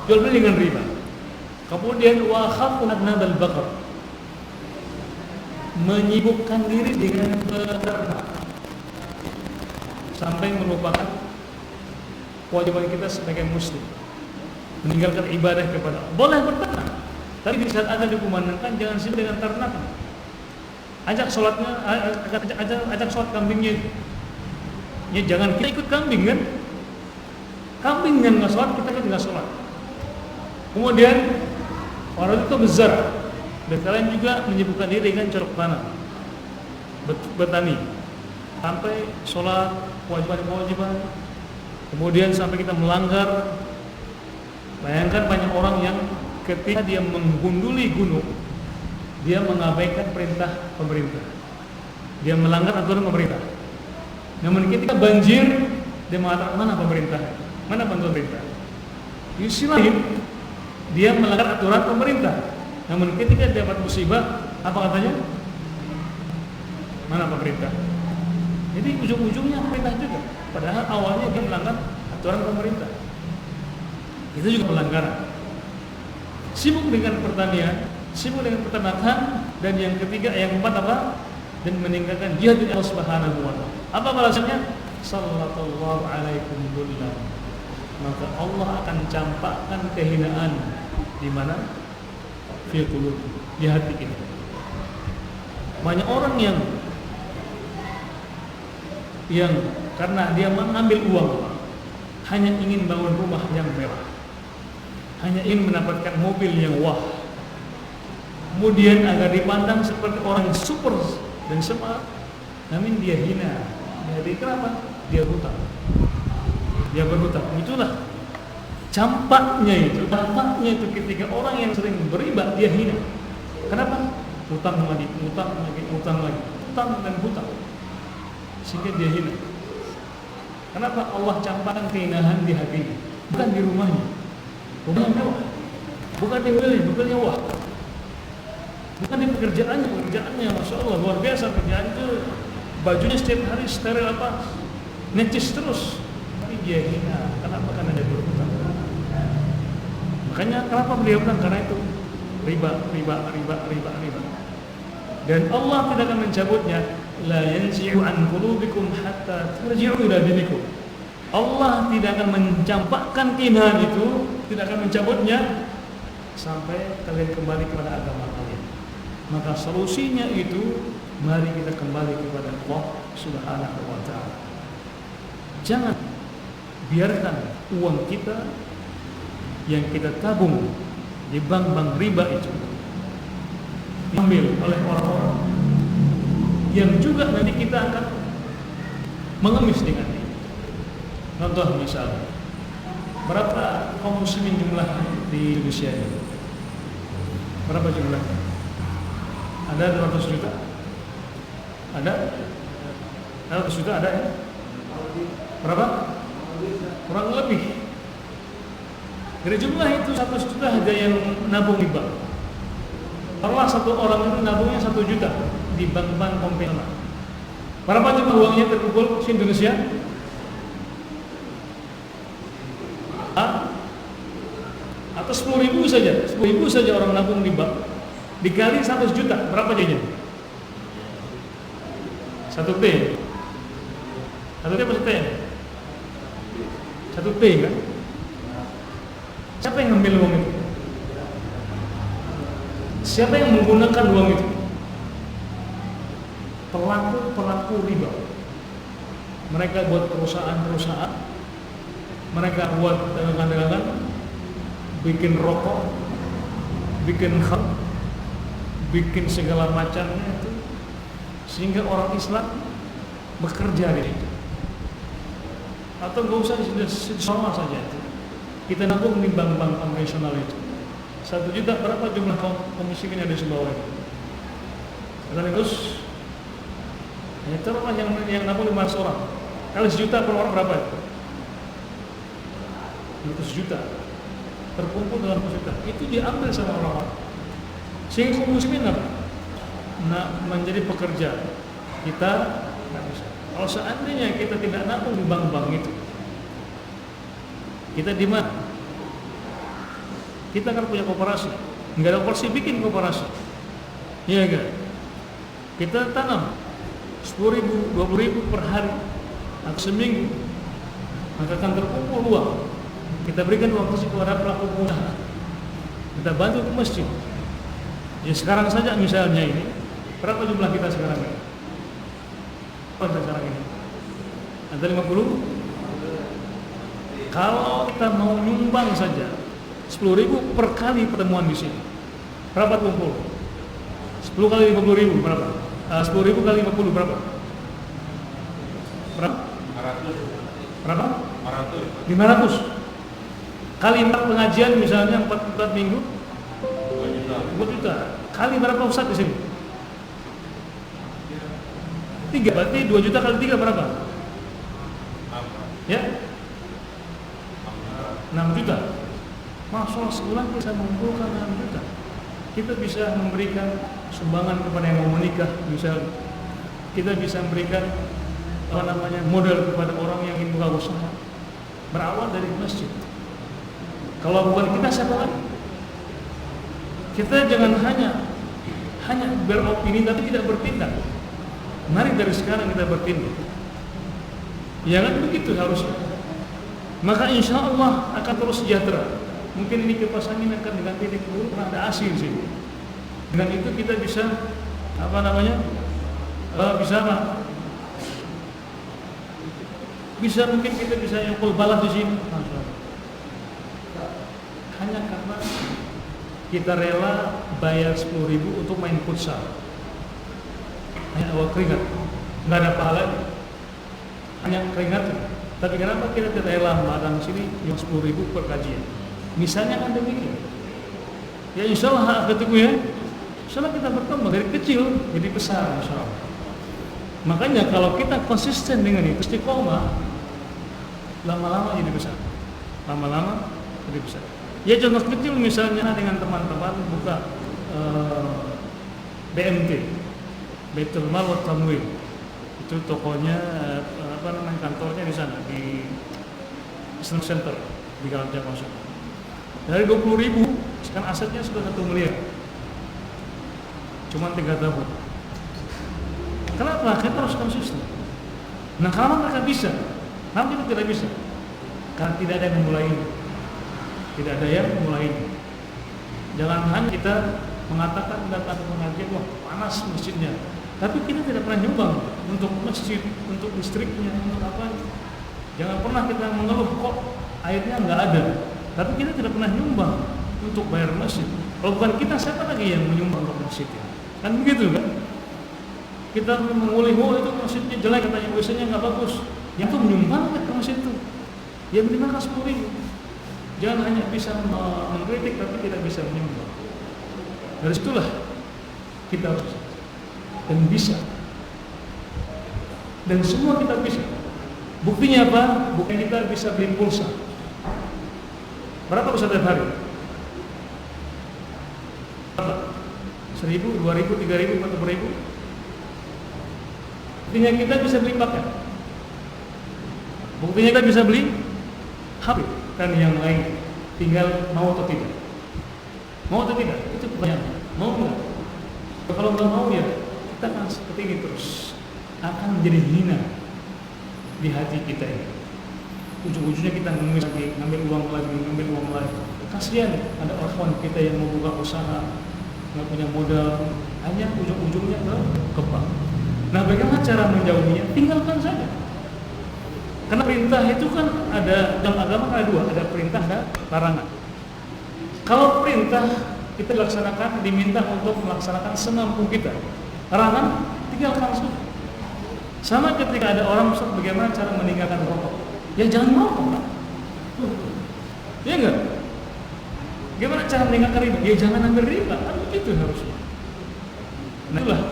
jual beli dengan riba, kemudian wa khafu adnabal baqar, menyibukkan diri dengan beternak sampai melupakan kewajiban kita sebagai muslim, meninggalkan ibadah kepada Allah. Boleh berternak, Tapi di saat ada dikumandangkan jangan sibuk dengan ternak. Ajak sholatnya, ajak sholat kambingnya. Ya jangan kita ikut kambing kan. Kambing yang nggak sholat, kita kan nggak sholat. Kemudian orang itu besar. Dan kalian juga menyibukkan diri dengan corok tanah, bertani, sampai sholat kewajiban. Kemudian sampai kita melanggar. Bayangkan banyak orang yang ketika dia menggunduli gunung, dia mengabaikan perintah pemerintah, dia melanggar aturan pemerintah. Namun ketika banjir, dia mengatakan mana pemerintah, mana bantuan pemerintah. Di sisi lain, dia melanggar aturan pemerintah. Namun ketika dapat musibah, apa katanya? Mana pemerintah? Jadi ujung-ujungnya pemerintah juga. Padahal awalnya dia melanggar aturan pemerintah. Itu juga pelanggaran. Sibuk dengan pertanian, sibuk dengan peternakan, dan yang ketiga, yang keempat apa? Dan meninggalkan jihad di Allah Subhanahu wa taala. Apa balasannya? Sallallahu alaikum dhullan. Maka Allah akan campakkan kehinaan di mana? Fi qulub, di hati kita. Banyak orang yang karena dia mengambil uang hanya ingin bangun rumah yang mewah, hanya ingin mendapatkan mobil yang wah, kemudian agar dipandang seperti orang yang super dan smart, namun dia hina. Jadi kenapa? Dia hutang, dia berhutang. Itulah campaknya itu ketika orang yang sering beriba dia hina. Kenapa? Hutang lagi, hutang dan hutang, sehingga dia hina. Kenapa? Allah campakkan kehinahan di hatinya, bukan di rumahnya. Bukan mewah, bukan di mobilnya, bukan wah, bukan di pekerjaannya, masya Allah luar biasa kerjaan itu, bajunya setiap hari steril apa, necis terus, tapi dia hina. Kenapa? Karena dia berhutang. Makanya kenapa beliau hutang? Karena itu riba. Dan Allah tidak akan mencabutnya. La yanzi'u an qulubikum hatta tarji'u ila dinikum. Allah tidak akan mencampakkan kehinahan itu, tidak akan mencabutnya sampai kalian kembali kepada agama kalian. Maka solusinya itu, mari kita kembali kepada Allah Subhanahu wa taala. Jangan biarkan uang kita yang kita tabung di bank-bank riba itu diambil oleh orang-orang yang juga nanti kita akan mengemis dengan dia. Contoh misalnya, berapa kaum muslimin jumlah di Indonesia ini? Berapa jumlah? Ada 200 juta? Ada? 200 juta ada ya? Berapa? Kurang lebih. Dari jumlah itu 100 juta aja yang nabung di bank. Kalau satu orang itu nabungnya 1 juta di bank-bank konvensional. Berapa jumlah uangnya terkumpul di Indonesia? Atau 10.000 saja, 10.000 saja orang nabung di bank, dikali 100 juta, berapa jadinya? 1 T. 1 T apa 1 T? 1 T kan? Siapa yang ngambil uang itu? Siapa yang menggunakan uang itu? Pelaku riba. Mereka buat perusahaan-perusahaan, mereka buat dagangan-dagangan, bikin rokok, bikin khamr, bikin segala macamnya itu, sehingga orang Islam bekerja di situ. Atau nggak usah sama saja itu. Kita nabung di bank-bank konvensional itu. 1 juta berapa jumlah kaum muslimin yang ada di bawah itu? Terus ya taruhlah yang nabung 500 orang. Kalau 1 juta per orang berapa itu? 100 juta. Terkumpul dalam 100 juta. Itu diambil sama orang-orang. Sehingga kaum muslimin apa? Menjadi pekerja. Kita nggak bisa. Kalau seandainya kita tidak nabung di bank-bank itu, kita di mana? Kita kan punya koperasi. Enggak ada koperasi, bikin koperasi. Iya kan? Kita tanam 10.000, 20.000 per hari atau seminggu, maka akan terkumpul uang. Kita berikan uang tersebut kepada pelaku usaha. Kita bantu ke masjid. Ya sekarang saja misalnya ini, berapa jumlah kita sekarang ini? Berapa sekarang ini? Ada 50? Kalau kita mau nyumbang saja 10.000 per kali pertemuan di sini, berapa kumpul? 10 kali 50.000 berapa? 10.000 kali 50 berapa? Berapa? 500. Berapa? 500. Kali 4 pengajian misalnya 4 minggu 2 juta. Kali berapa ustaz di sini? 3, berarti 2 juta kali 3 berapa? Ya? 6 juta. Masya Allah, sebulan bisa mengumpulkan 6 juta. Kita bisa memberikan sumbangan kepada yang mau menikah, misalnya. Kita bisa memberikan modal kepada orang yang ingin buka usaha. Berawal dari masjid. Kalau bukan kita, siapa lagi? Kita jangan hanya beropini tapi tidak bertindak. Mari dari sekarang kita bertindak. Ya kan begitu harusnya. Maka insya Allah akan terus sejahtera. Mungkin ini kipas angin akan diganti di dulu, karena ada AC di sini. Dengan itu kita bisa bisa mungkin kita bisa nyumpul balas di sini. Hanya karena kita rela bayar 10.000 untuk main futsal. Hanya awal keringat, nggak ada pahala, hanya keringat. Tapi kenapa kita tidak rela madang sini yang 10.000 per kajian? Misalnya kan demikian. Ya insya Allah ketiku ya. Insya Allah kita berkembang dari kecil jadi besar, insya Allah. Makanya kalau kita konsisten dengan itu, istiqomah, lama-lama jadi besar. Lama-lama jadi besar. Ya contoh kecil misalnya dengan teman-teman buka BMT, Baitul Mal wa Tamwil. Itu tokonya kantornya di sana di Islamic Center di Kalanjang Masuk. Dari 20.000 sekarang asetnya sudah 1 miliar. Cuma 3 tahun. Kenapa? Kita harus konsisten. Nah kalau mereka bisa, kenapa kita tidak bisa? Karena tidak ada yang memulai ini. Tidak ada yang memulai ini. Jangan hanya kita mengatakan datang ke pengajian, wah panas masjidnya. Tapi kita tidak pernah nyumbang untuk masjid, untuk listriknya, untuk apa. Jangan pernah kita mengeluh kok airnya nggak ada. Tapi kita tidak pernah nyumbang untuk bayar masjid. Kalau bukan kita, siapa lagi yang menyumbang untuk masjid? Kan begitu kan? Kita mengulih, oh itu masjidnya jelek, katanya WC-nya nggak bagus. Yang itu menyumbang ke masjid itu. Ya minimal 10.000. Jangan hanya bisa mengkritik tapi tidak bisa menyumbang. Dari situlah kita harus dan bisa. Dan semua kita bisa. Buktinya apa? Buktinya kita bisa beli pulsa. Berapa pulsa tiap hari? Berapa? 1.000, 2.000, 3.000, 4.000? Buktinya kita bisa beli paket. Buktinya kita bisa beli HP. Dan yang lain tinggal mau atau tidak. Mau atau tidak? Itu pertanyaan. Mau enggak? Kalau nggak mau ya kita akan seperti ini terus. Akan menjadi hina di hati kita ini. Ujung-ujungnya kita ngambil uang lagi. Kasihan ada orang kita yang mau buka usaha, nggak punya modal, hanya ujung-ujungnya ke bank. Nah, bagaimana cara menjauhinya? Tinggalkan saja. Karena perintah itu kan ada, dalam agama kan ada 2, ada perintah dan larangan. Kalau perintah kita laksanakan, diminta untuk melaksanakan semampu kita. Larangan tinggalkan saja. Sama ketika ada orang Ustaz, bagaimana cara meninggalkan rokok? Ya jangan merokok. Ya enggak? Bagaimana cara meninggalkan riba? Ya jangan ambil riba. Kan begitu harusnya. Nah itulah,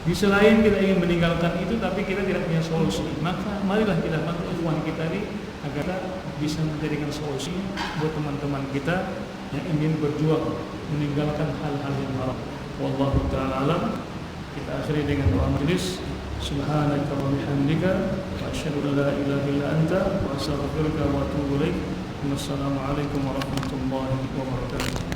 di selain kita ingin meninggalkan itu tapi kita tidak punya solusi, maka marilah kita bantu ikhwan kita ini agar bisa menjadikan solusi buat teman-teman kita yang ingin berjuang meninggalkan hal-hal yang haram. Wallahu ta'ala alam. Kita akhiri dengan doa majelis. Subhanaka wa bihamdika wa asyhadu an la ilaha illa anta wa astaghfiruka wa atubu ilaik. Wassalamualaikum warahmatullahi wabarakatuh.